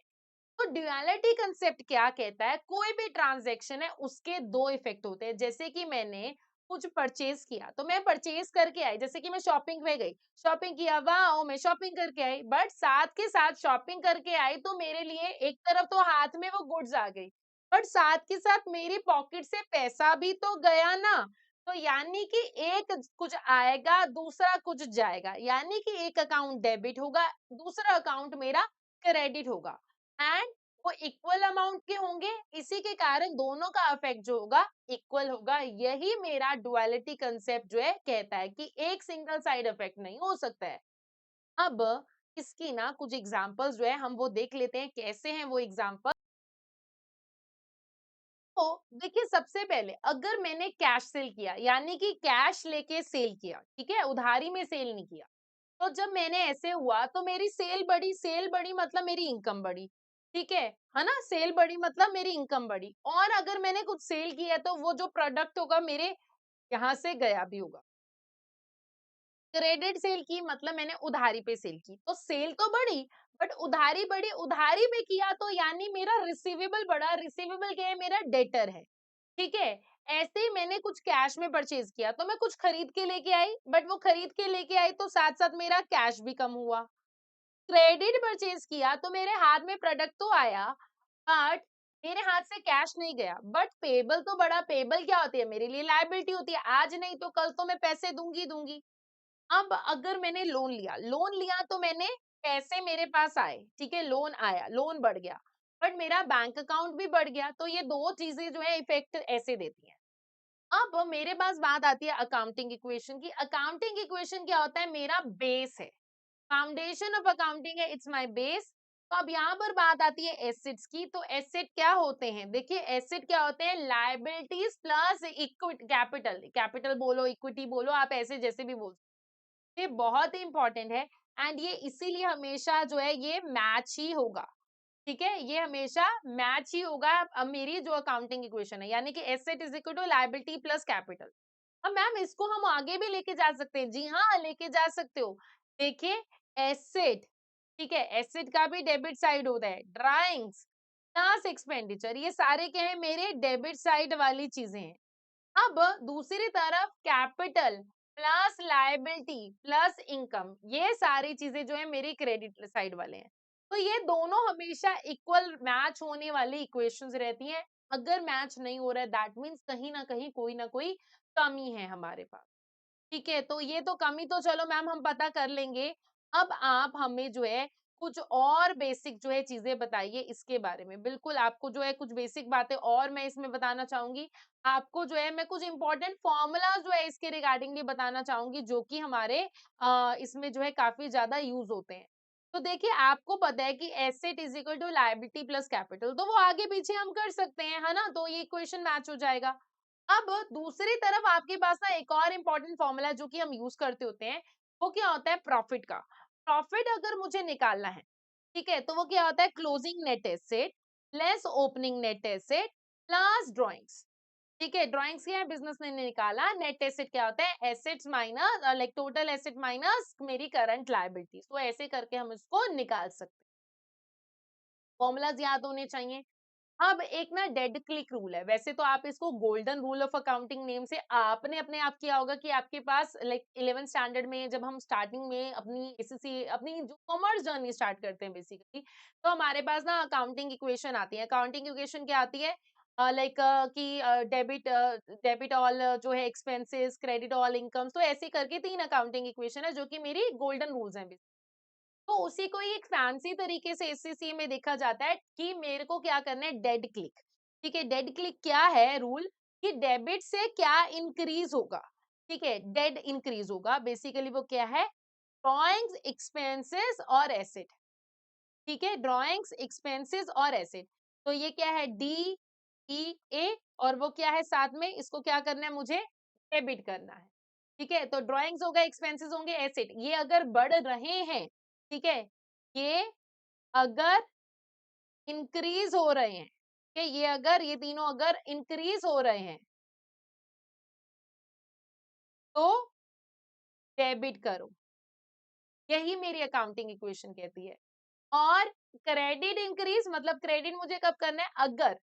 तो ड्युअलिटी कंसेप्ट क्या कहता है, कोई भी ट्रांजैक्शन है उसके दो इफेक्ट होते हैं। जैसे कि मैंने कुछ परचेज किया, तो मैं परचेज करके आई, जैसे कि मैं शॉपिंग पे गई, शॉपिंग किया, वाह मैं शॉपिंग करके आई, बट साथ के साथ शॉपिंग करके आई तो मेरे लिए एक तरफ तो हाथ में वो गुड्स आ गई, बट साथ के साथ मेरी पॉकेट से पैसा भी तो गया ना। तो यानी कि एक कुछ आएगा, दूसरा कुछ जाएगा, यानी कि एक अकाउंट डेबिट होगा, दूसरा अकाउंट मेरा क्रेडिट होगा, एंड वो इक्वल अमाउंट के होंगे। इसी के कारण दोनों का इफेक्ट जो होगा इक्वल होगा। यही मेरा डुअलिटी कंसेप्ट जो है कहता है कि एक सिंगल साइड इफेक्ट नहीं हो सकता है। अब इसकी ना कुछ एग्जांपल्स जो है हम वो देख लेते हैं, कैसे हैं वो एग्जांपल। तो देखिए, सबसे पहले अगर मैंने कैश सेल किया, यानी कि कैश लेके सेल किया, ठीक है, उधारी में सेल नहीं किया, तो जब मैंने ऐसे हुआ तो मेरी सेल बढ़ी मतलब मेरी इनकम बढ़ी, ठीक है ना, सेल बढ़ी मतलब मेरी इनकम बढ़ी। और अगर मैंने कुछ सेल किया तो वो जो प्रोडक्ट होगा मेरे यहाँ से गया भी होगा। क्रेडिट सेल की मतलब मैंने उधारी पे सेल की, तो सेल तो बढ़ी, बट उधारी बढ़ी, उधारी पे किया तो यानी मेरा रिसीवेबल बढ़ा। रिसीवेबल क्या है, मेरा डेटर है, ठीक है। ऐसे ही मैंने कुछ कैश में परचेज किया, तो मैं कुछ खरीद के लेके आई, बट वो खरीद के लेके आई तो साथ साथ मेरा कैश भी कम हुआ। क्रेडिट परचेज किया तो मेरे हाथ में प्रोडक्ट तो आया, बट मेरे हाथ से कैश नहीं गया, बट पेबल तो बड़ा। पेबल क्या होती है, मेरे लिए लायबिलिटी होती है, आज नहीं तो कल तो मैं पैसे दूंगी दूंगी। अब अगर मैंने लोन लिया, लोन लिया तो मैंने पैसे मेरे पास आए, ठीक है, लोन आया, लोन बढ़ गया, बट मेरा बैंक अकाउंट भी बढ़ गया। तो ये दो चीजें जो है इफेक्ट ऐसे देती हैं। अब मेरे पास बात आती है अकाउंटिंग इक्वेशन की। अकाउंटिंग इक्वेशन क्या होता है, मेरा बेस है, फाउंडेशन ऑफ अकाउंटिंग है, इट्स माय बेस। तो अब यहाँ पर बात आती है एसेट्स की। तो एसेट क्या होते हैं? देखिए एसेट क्या होते हैं? Liabilities plus equity, capital, capital बोलो, इक्विटी बोलो, आप ऐसे जैसे भी बोल, ये बहुत ही इंपॉर्टेंट है। एंड ये इसीलिए हमेशा जो है ये मैच ही होगा, ठीक है, ये हमेशा मैच ही होगा। अब मेरी जो अकाउंटिंग इक्वेशन है, यानी कि asset is equal to liability plus capital. अब मैम इसको हम आगे भी लेके जा सकते हैं। जी हाँ, लेके जा सकते हो। देखिए एसेट, ठीक है, एसेट का भी डेबिट साइड होता है। ड्राइंग्स प्लस एक्सपेंडिचर, ये सारे क्या है? मेरे डेबिट साइड वाली चीजें हैं। अब दूसरी तरफ capital plus liability plus income, ये सारी चीजें जो है मेरी क्रेडिट साइड वाले हैं। तो ये दोनों हमेशा इक्वल मैच होने वाली इक्वेशंस रहती हैं। अगर मैच नहीं हो रहा है दैट मीन्स कहीं ना कोई कमी है हमारे पास, ठीक है। तो ये तो कमी तो चलो मैम हम पता कर लेंगे। अब आप हमें जो है कुछ और बेसिक जो है चीजें बताइए इसके बारे में। बिल्कुल आपको जो है कुछ बेसिक बातें और मैं इसमें बताना चाहूंगी। आपको जो है मैं कुछ इंपॉर्टेंट फॉर्मूला जो है इसके रिगार्डिंग भी बताना चाहूंगी, जो कि हमारे इसमें जो है काफी ज्यादा यूज होते हैं। तो देखिए आपको पता है कि asset is equal to liability plus capital, तो वो आगे पीछे हम कर सकते हैं, है ना, तो ये इक्वेशन मैच हो जाएगा। अब दूसरी तरफ आपके पास ना एक और इंपॉर्टेंट फॉर्मूला जो कि हम यूज करते होते हैं, वो क्या होता है? प्रॉफिट का। प्रॉफिट अगर मुझे निकालना है, ठीक है, तो वो क्या होता है? Closing net asset less opening net asset plus drawings, ठीक है। ड्रॉइंग्स क्या है? बिजनेस ने निकाला। नेट एसेट क्या होता है? Assets minus like total asset minus मेरी करंट लायबिलिटी। तो ऐसे करके हम इसको निकाल सकते हैं। फॉर्मूलाज याद होने चाहिए। अब एक ना डेड क्लिक रूल है, वैसे तो आप इसको golden rule of accounting name से आपने अपने आप किया होगा कि आपके पास लाइक 11th स्टैंडर्ड में जब हम स्टार्टिंग में अपनी एसएससी अपनी जो कॉमर्स जर्नी स्टार्ट करते हैं बेसिकली, तो हमारे पास ना अकाउंटिंग इक्वेशन आती है। अकाउंटिंग इक्वेशन क्या आती है? लाइक कि डेबिट डेबिट ऑल जो है एक्सपेंसेस, क्रेडिट ऑल इनकम्स, तो ऐसे करके 3 अकाउंटिंग इक्वेशन है जो कि मेरी गोल्डन रूल्स हैं। तो उसी को ही एक फैंसी तरीके से एससीसी में देखा जाता है कि मेरे को क्या करना है? डेड क्लिक, ठीक है। डेड क्लिक क्या है रूल? कि डेबिट से क्या इंक्रीज होगा, ठीक है, डेड इंक्रीज होगा। बेसिकली वो क्या है? ड्रॉइंग्स, एक्सपेंसेस और एसेट, ठीक है, ड्रॉइंग्स, एक्सपेंसेस और एसेट। तो ये क्या है? डी ई ए, और वो क्या है साथ में? इसको क्या करना है मुझे? डेबिट करना है, ठीक है। तो ड्रॉइंग्स होगा, एक्सपेंसेस होंगे, एसेट, ये अगर बढ़ रहे हैं, ठीक है, ये अगर इंक्रीज हो रहे हैं, कि ये अगर ये तीनों अगर इंक्रीज हो रहे हैं तो डेबिट करो, यही मेरी अकाउंटिंग इक्वेशन कहती है। और क्रेडिट इंक्रीज मतलब क्रेडिट मुझे कब करना है? अगर,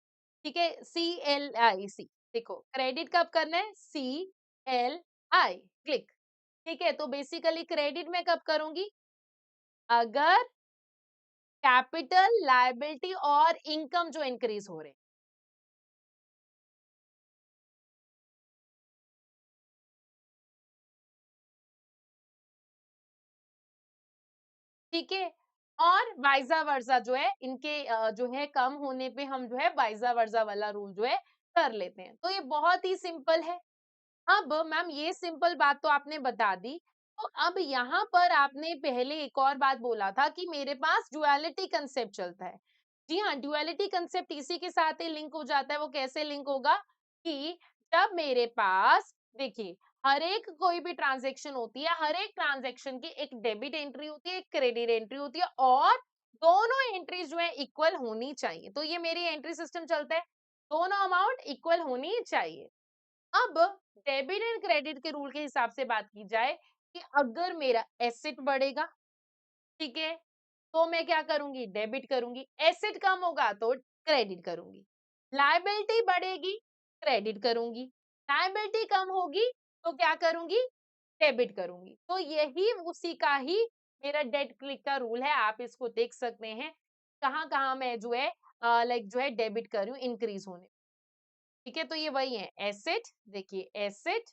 ठीक है, CLIC, देखो क्रेडिट कब करना है? CLI, क्लिक, ठीक है। तो बेसिकली क्रेडिट में कब करूंगी? अगर कैपिटल, लायबिलिटी और इनकम जो इंक्रीज हो रहे हैं, ठीक है। और वाइजा वर्सा जो है इनके जो है कम होने पे हम जो है वाइजा वर्सा वाला रूल जो है कर लेते हैं। तो ये बहुत ही सिंपल है। अब मैम ये सिंपल बात तो आपने बता दी। तो अब यहाँ पर आपने पहले एक और बात बोला था कि मेरे पास ड्युअलिटी कंसेप्ट चलता है। जी हाँ, ड्युअलिटी कंसेप्ट इसी के साथ ही लिंक हो जाता है। वो कैसे लिंक होगा? कि जब मेरे पास, देखिए, हर एक कोई भी ट्रांजैक्शन होती है, हर एक ट्रांजैक्शन की एक डेबिट एंट्री होती है, एक क्रेडिट एंट्री होती है, और दोनों एंट्रीज जो है इक्वल होनी चाहिए। तो ये मेरी एंट्री सिस्टम चलता है, दोनों अमाउंट इक्वल होनी चाहिए। अब डेबिट एंड क्रेडिट के रूल के हिसाब से बात की जाए कि अगर मेरा एसेट बढ़ेगा, ठीक है, तो मैं क्या करूंगी? डेबिट करूंगी। एसेट कम होगा तो क्रेडिट करूंगी। लायबिलिटी बढ़ेगी, क्रेडिट करूंगी। लायबिलिटी कम होगी तो क्या करूंगी? डेबिट करूंगी। तो यही उसी का ही मेरा डेट क्लिक का रूल है। आप इसको देख सकते हैं कहाँ कहाँ मैं जो है लाइक जो है डेबिट कर रही हूँ इंक्रीज होने, ठीक है। तो ये वही है एसेट, देखिए एसेट,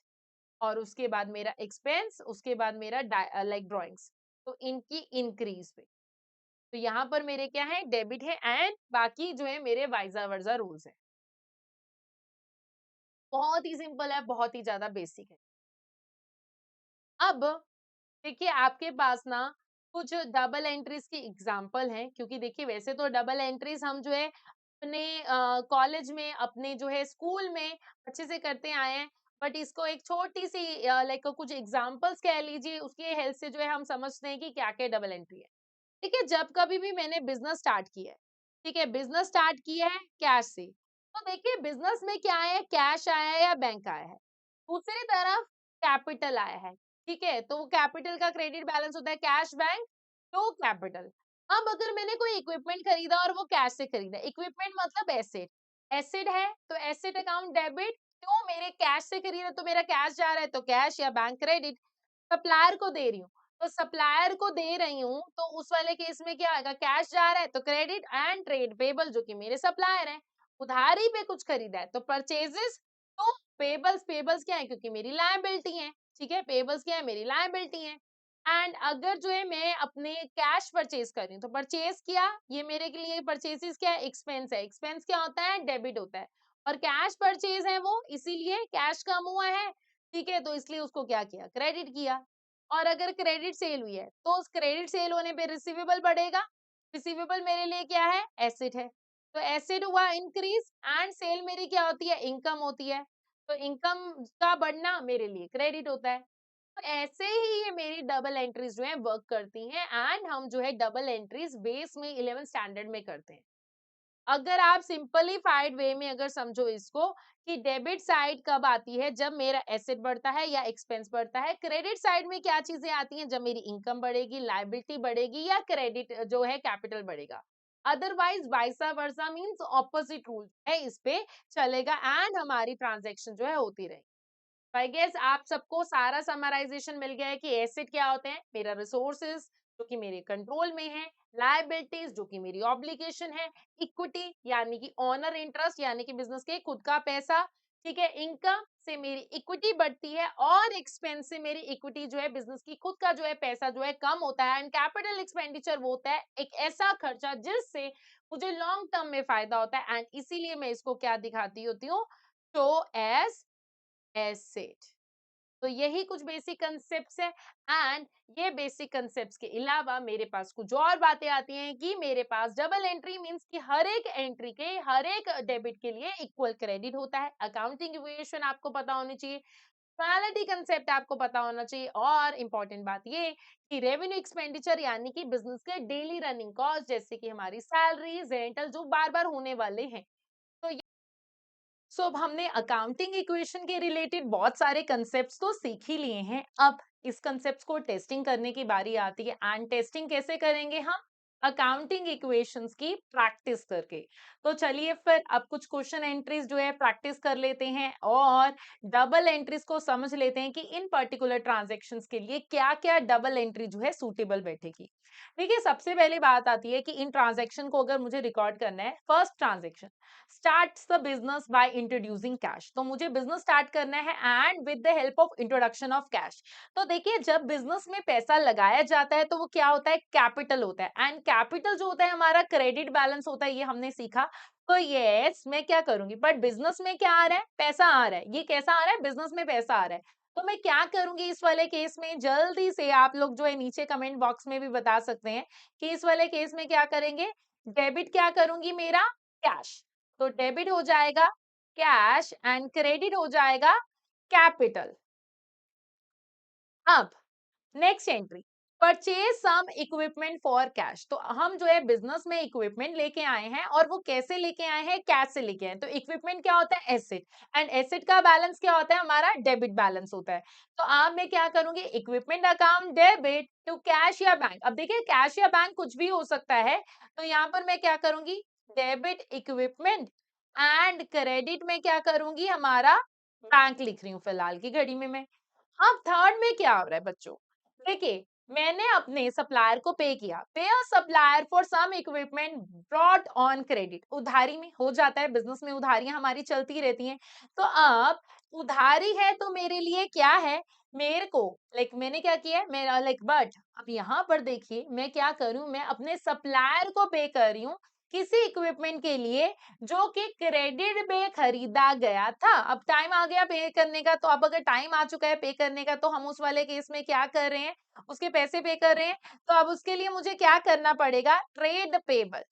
और उसके बाद मेरा एक्सपेंस, उसके बाद मेरा लाइक ड्राइंग्स, तो इनकी इंक्रीज पे। तो यहाँ पर मेरे क्या है? डेबिट है, एंड बाकी जो है मेरे वाइजा वर्जा रूल्स है। बहुत ही सिंपल है, बहुत ही ज्यादा बेसिक है। अब देखिए आपके पास ना कुछ डबल एंट्रीज की एग्जांपल हैं, क्योंकि देखिए वैसे तो डबल एंट्रीज हम जो है अपने कॉलेज में, अपने जो है स्कूल में अच्छे से करते आए हैं, बट इसको एक छोटी सी लाइक कुछ एग्जांपल्स कह लीजिए, उसकी हेल्प से जो है हम समझते हैं कि क्या क्या डबल एंट्री है। ठीक है, जब कभी भी मैंने बिजनेस स्टार्ट किया है, ठीक है, बिजनेस स्टार्ट किया है कैश से, तो देखिए बिजनेस में क्या है, कैश आया है या बैंक आया है। दूसरी तरफ कैपिटल आया है, ठीक है, तो वो कैपिटल का क्रेडिट बैलेंस होता है कैश बैंक टू कैपिटल। अब अगर मैंने कोई इक्विपमेंट खरीदा और वो कैश से खरीदा, इक्विपमेंट मतलब एसेट, एसिड है तो एसेट अकाउंट डेबिट, क्यों मेरे कैश से खरीदा तो मेरा कैश जा रहा है तो कैश या बैंक क्रेडिट। सप्लायर को दे रही हूँ, तो सप्लायर को दे रही हूँ तो उस वाले केस में क्या आएगा, कैश जा रहा है तो क्रेडिट, एंड ट्रेड पेबल जो कि मेरे सप्लायर हैं, उधारी पे कुछ खरीदा है तो परचेजेस, तो पेबल्स, पेबल्स क्या है, क्योंकि मेरी लायबिलिटी है, ठीक है, पेबल्स क्या है, मेरी लायबिलिटी है। एंड अगर जो है मैं अपने कैश परचेज कर रही हूँ, तो परचेज किया, ये मेरे के लिए परचेजेस क्या है, एक्सपेंस है, एक्सपेंस क्या होता है, डेबिट होता है, और कैश परचेज है वो, इसीलिए कैश कम हुआ है, ठीक है, तो इसलिए उसको क्या किया, क्रेडिट किया। और अगर क्रेडिट सेल हुई है तो उस क्रेडिट सेल होने पे रिसीवेबल बढ़ेगा, रिसीवेबल मेरे लिए क्या है, एसेट है, तो एसेट हुआ इंक्रीज, एंड सेल मेरी क्या होती है, इनकम होती है, तो इनकम का बढ़ना मेरे लिए क्रेडिट होता है। तो ऐसे ही ये मेरी डबल एंट्रीज जो है वर्क करती हैं, एंड हम जो है डबल एंट्रीज बेस में 11 स्टैंडर्ड में करते हैं। अगर आप सिंपलीफाइड वे में अगर समझो इसको, कि डेबिट साइड कब आती है, जब मेरा एसेट बढ़ता है या एक्सपेंस बढ़ता है, क्रेडिट साइड में क्या चीजें आती हैं, जब मेरी इनकम बढ़ेगी, लायबिलिटी बढ़ेगी, या क्रेडिट जो है कैपिटल बढ़ेगा। अदरवाइज वाइसा वर्सा मींस ऑपोजिट रूल है, इस पे चलेगा, एंड हमारी ट्रांजेक्शन जो है होती रहेगी। आई गेस आप सबको सारा समराइजेशन मिल गया है कि एसेट क्या होते हैं, मेरा रिसोर्सेज जो कि मेरे कंट्रोल में है, लायबिलिटीज जो कि मेरी ऑब्लिगेशन है, इक्विटी यानी कि ऑनर इंटरेस्ट यानी कि बिजनेस के खुद का पैसा, ठीक है, इनकम से मेरी इक्विटी बढ़ती है, और एक्सपेंस से मेरी इक्विटी जो है बिजनेस की खुद का जो है पैसा जो है कम होता है, एंड कैपिटल एक्सपेंडिचर वो होता है एक ऐसा खर्चा जिससे मुझे लॉन्ग टर्म में फायदा होता है, एंड इसीलिए मैं इसको क्या दिखाती होती हूँ, शो एज एसेट। तो यही कुछ बेसिक कंसेप्ट्स है, एंड ये बेसिक कंसेप्ट्स के अलावा मेरे पास कुछ और बातें आती हैं कि मेरे पास डबल एंट्री मींस कि हर एक एंट्री के, हर एक डेबिट के लिए इक्वल क्रेडिट होता है, अकाउंटिंग इक्वेशन आपको पता होनी चाहिए, क्वालिटी कंसेप्ट आपको पता होना चाहिए, और इम्पोर्टेंट बात ये कि रेवेन्यू एक्सपेंडिचर यानी कि बिजनेस के डेली रनिंग कॉस्ट, जैसे कि हमारी सैलरीज, रेंटल जो बार बार होने वाले हैं। तो अब हमने अकाउंटिंग इक्वेशन के रिलेटेड बहुत सारे कंसेप्ट्स तो सीख ही लिए हैं। अब इस कंसेप्ट्स को टेस्टिंग करने की बारी आती है, एंड टेस्टिंग कैसे करेंगे हम, अकाउंटिंग इक्वेशंस की प्रैक्टिस करके। तो चलिए फिर अब कुछ क्वेश्चन एंट्रीज जो है प्रैक्टिस कर लेते हैं, और डबल एंट्रीज को समझ लेते हैं कि इन पर्टिकुलर ट्रांजेक्शन्स के लिए क्या क्या डबल एंट्री जो है सूटेबल बैठेगी। देखिए सबसे पहली बात आती है कि इन ट्रांजेक्शन को अगर मुझे रिकॉर्ड करना है, first transaction starts the business by introducing cash, तो मुझे बिजनेस स्टार्ट करना है and with the help of introduction of cash. तो देखिए जब बिजनेस में पैसा लगाया जाता है तो वो क्या होता है, कैपिटल होता है, एंड कैपिटल जो होता है हमारा क्रेडिट बैलेंस होता है, ये हमने सीखा। तो यस मैं क्या करूंगी, बट बिजनेस में क्या आ रहा है, पैसा आ रहा है, ये कैसा आ रहा है, बिजनेस में पैसा आ रहा है। तो मैं क्या करूंगी इस वाले केस में, जल्दी से आप लोग जो है नीचे कमेंट बॉक्स में भी बता सकते हैं कि इस वाले केस में क्या करेंगे, डेबिट क्या करूंगी मेरा, कैश, तो डेबिट हो जाएगा कैश, एंड क्रेडिट हो जाएगा कैपिटल। अब next entry, purchase some equipment for cash, तो हम जो है बिजनेस में इक्विपमेंट लेके आए हैं, और वो कैसे लेके आए हैं, कैश से लेके आए। तो इक्विपमेंट क्या होता है, एसेट, एंड एसेट का बैलेंस क्या होता है, हमारा डेबिट बैलेंस होता है। तो अब मैं क्या करूंगी, equipment account debit to cash या बैंक। अब देखिए कैश या बैंक कुछ भी हो सकता है, तो यहाँ पर मैं क्या करूंगी, डेबिट इक्विपमेंट, एंड क्रेडिट में क्या करूंगी, हमारा बैंक लिख रही हूँ फिलहाल की घड़ी में मैं। अब थर्ड में क्या हो रहा है बच्चों, देखिए मैंने अपने सप्लायर को पे किया, pay a supplier for some equipment brought on credit, उधारी में हो जाता है, बिजनेस में उधारियां हमारी चलती रहती हैं। तो अब उधारी है तो मेरे लिए क्या है, मेरे को मैंने क्या किया है, मेरा बट अब यहाँ पर देखिए मैं क्या करूं, मैं अपने सप्लायर को पे कर रही हूँ किसी इक्विपमेंट के लिए जो कि क्रेडिट में खरीदा गया था। अब टाइम आ गया पे करने का, तो अब अगर टाइम आ चुका है पे करने का, तो हम उस वाले केस में क्या कर रहे हैं, उसके पैसे पे कर रहे हैं। तो अब उसके लिए मुझे क्या करना पड़ेगा, ट्रेड पेबल।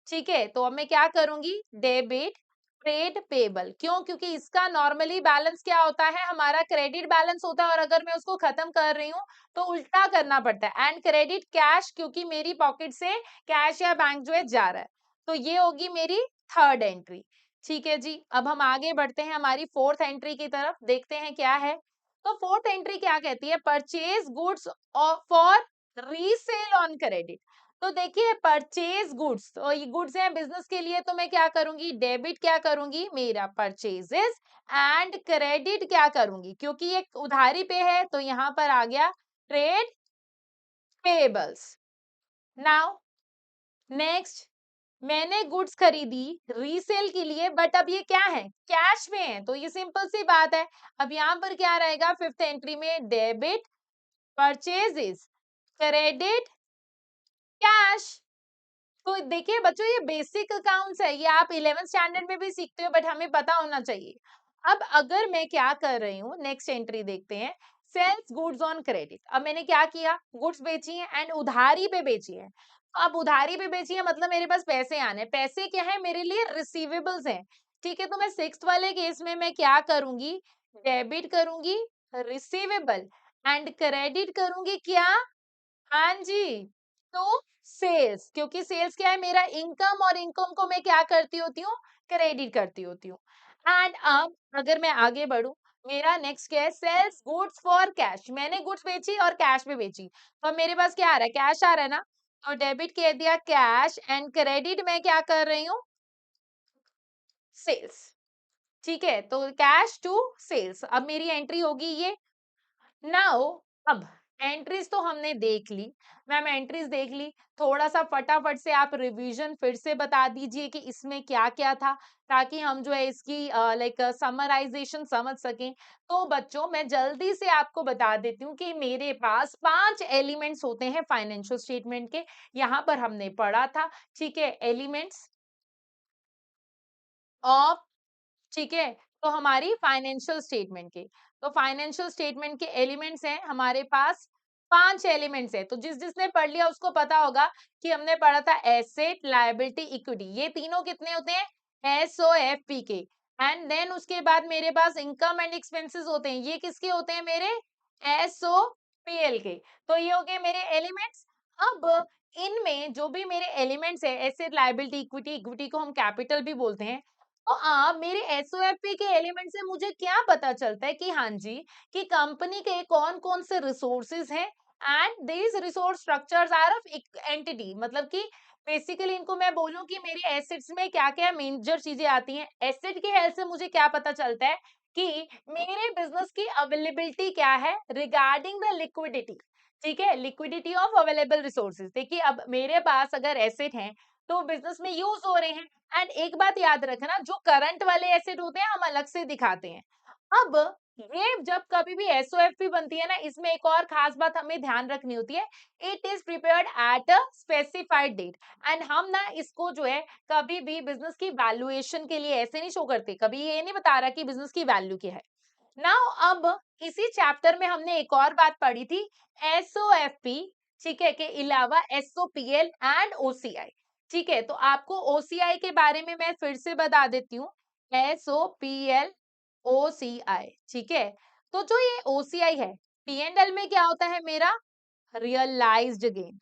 ठीक है, तो अब मैं क्या करूंगी, डेबिट ट्रेड पेबल। क्यों, क्योंकि इसका नॉर्मली बैलेंस क्या होता है, हमारा क्रेडिट बैलेंस होता है, और अगर मैं उसको खत्म कर रही हूँ तो उल्टा करना पड़ता है। एंड क्रेडिट कैश, क्योंकि मेरी पॉकेट से कैश या बैंक जो है जा रहा है। तो ये होगी मेरी थर्ड एंट्री। ठीक है जी, अब हम आगे बढ़ते हैं हमारी फोर्थ एंट्री की तरफ, देखते हैं क्या है। तो फोर्थ एंट्री क्या कहती है, purchase goods for resale on credit. तो देखिए परचेज गुड्स, तो ये गुड्स है बिजनेस के लिए, तो मैं क्या करूंगी, डेबिट क्या करूंगी, मेरा परचेजेस। एंड क्रेडिट क्या करूंगी, क्योंकि ये उधारी पे है, तो यहाँ पर आ गया ट्रेड पेबल्स। नाउ नेक्स्ट, मैंने गुड्स खरीदी रीसेल के लिए, बट अब ये क्या है, कैश में है, तो ये सिंपल सी बात है। अब यहाँ पर क्या रहेगा, फिफ्थ एंट्री में डेबिट परचेजेस क्रेडिट कैश। तो देखिए बच्चों, ये बेसिक अकाउंट्स है, ये आप 11th स्टैंडर्ड में भी सीखते हो, बट हमें पता होना चाहिए। अब अगर मैं क्या कर रही हूँ, नेक्स्ट एंट्री देखते हैं, सेल्स गुड्स ऑन क्रेडिट। अब मैंने क्या किया, गुड्स बेची है एंड उधारी पे बेची है। अब उधारी पे बेची है मतलब मेरे पास पैसे आने, पैसे क्या है मेरे लिए, रिसीवेबल्स हैं। ठीक है, तो मैं सिक्स्थ वाले केस में मैं क्या करूंगी, डेबिट करूंगी रिसीवेबल, एंड क्रेडिट करूंगी क्या, हाँ जी, तो सेल्स, क्योंकि सेल्स क्या है मेरा इनकम, और इनकम को मैं क्या करती होती हूँ, क्रेडिट करती होती हूँ। एंड अब अगर मैं आगे बढ़ूं, मेरा नेक्स्ट क्या है, सेल्स गुड्स फॉर कैश। मैंने गुड्स बेची और कैश में बेची, तो अब मेरे पास क्या आ रहा है, कैश आ रहा है ना, तो डेबिट कह दिया कैश, एंड क्रेडिट मैं क्या कर रही हूँ, सेल्स। ठीक है, तो कैश टू सेल्स, अब मेरी एंट्री होगी ये। नाउ अब एंट्रीज तो हमने देख ली, मैम एंट्रीज देख ली, थोड़ा सा फटाफट से आप रिवीजन फिर से बता दीजिए कि इसमें क्या क्या था, ताकि हम जो है इसकी लाइक समराइजेशन समझ सकें। तो बच्चों मैं जल्दी से आपको बता देती हूँ कि मेरे पास 5 एलिमेंट्स होते हैं फाइनेंशियल स्टेटमेंट के, यहाँ पर हमने पढ़ा था। ठीक है, एलिमेंट्स ऑफ, ठीक है, तो हमारी फाइनेंशियल स्टेटमेंट के, तो फाइनेंशियल स्टेटमेंट के एलिमेंट्स हैं हमारे पास, 5 एलिमेंट्स है। तो जिस जिसने पढ़ लिया उसको पता होगा कि हमने पढ़ा था एसेट लायबिलिटी इक्विटी, ये तीनों कितने होते हैं, एसओएफपी के। एंड देन उसके बाद मेरे पास इनकम एंड एक्सपेंसेस होते हैं, ये किसके होते हैं मेरे, एसओपीएल के। तो ये हो गए मेरे एलिमेंट्स। अब इनमें जो भी मेरे एलिमेंट्स है, एसेट लायबिलिटी इक्विटी, इक्विटी को हम कैपिटल भी बोलते हैं, तो मेरे एसओएफपी के एलिमेंट से मुझे क्या पता चलता है कि हाँ जी, कि कंपनी के कौन कौन से रिसोर्सेज हैं, and these resource structures are of entity, मतलब कि बेसिकली इनको मैं बोलूं कि मेरे एसेट्स में क्या क्या मेजर चीजें आती हैं। एसेट के हेल्प से मुझे क्या पता चलता है कि मेरे बिजनेस की अवेलेबिलिटी क्या है रिगार्डिंग द लिक्विडिटी। ठीक है, लिक्विडिटी ऑफ अवेलेबल रिसोर्सेज। देखिए अब मेरे पास अगर एसेट है तो बिजनेस में यूज हो रहे हैं, एंड एक बात याद रखना, जो करंट वाले एसेट होते हैं हम अलग से दिखाते हैं। अब ये जब कभी भी एसओएफपी बनती है ना, इसमें एक और खास बात हमें ध्यान रखनी होती है, it is prepared at a specified date. And हम ना इसको जो है कभी भी बिजनेस की वैल्यूएशन के लिए ऐसे नहीं शो करते, कभी ये नहीं बता रहा कि बिजनेस की वैल्यू क्या है। नाउ अब इसी चैप्टर में हमने एक और बात पढ़ी थी, एसओएफपी, ठीक है, के अलावा एसओपीएल एंड ओसीआई। ठीक है, तो आपको ओसीआई के बारे में मैं फिर से बता देती हूँ, एसओपीएल ओसीआई। ठीक है, तो जो ये ओसीआई है, पीएनएल में क्या होता है मेरा, रियलाइज्ड गेन।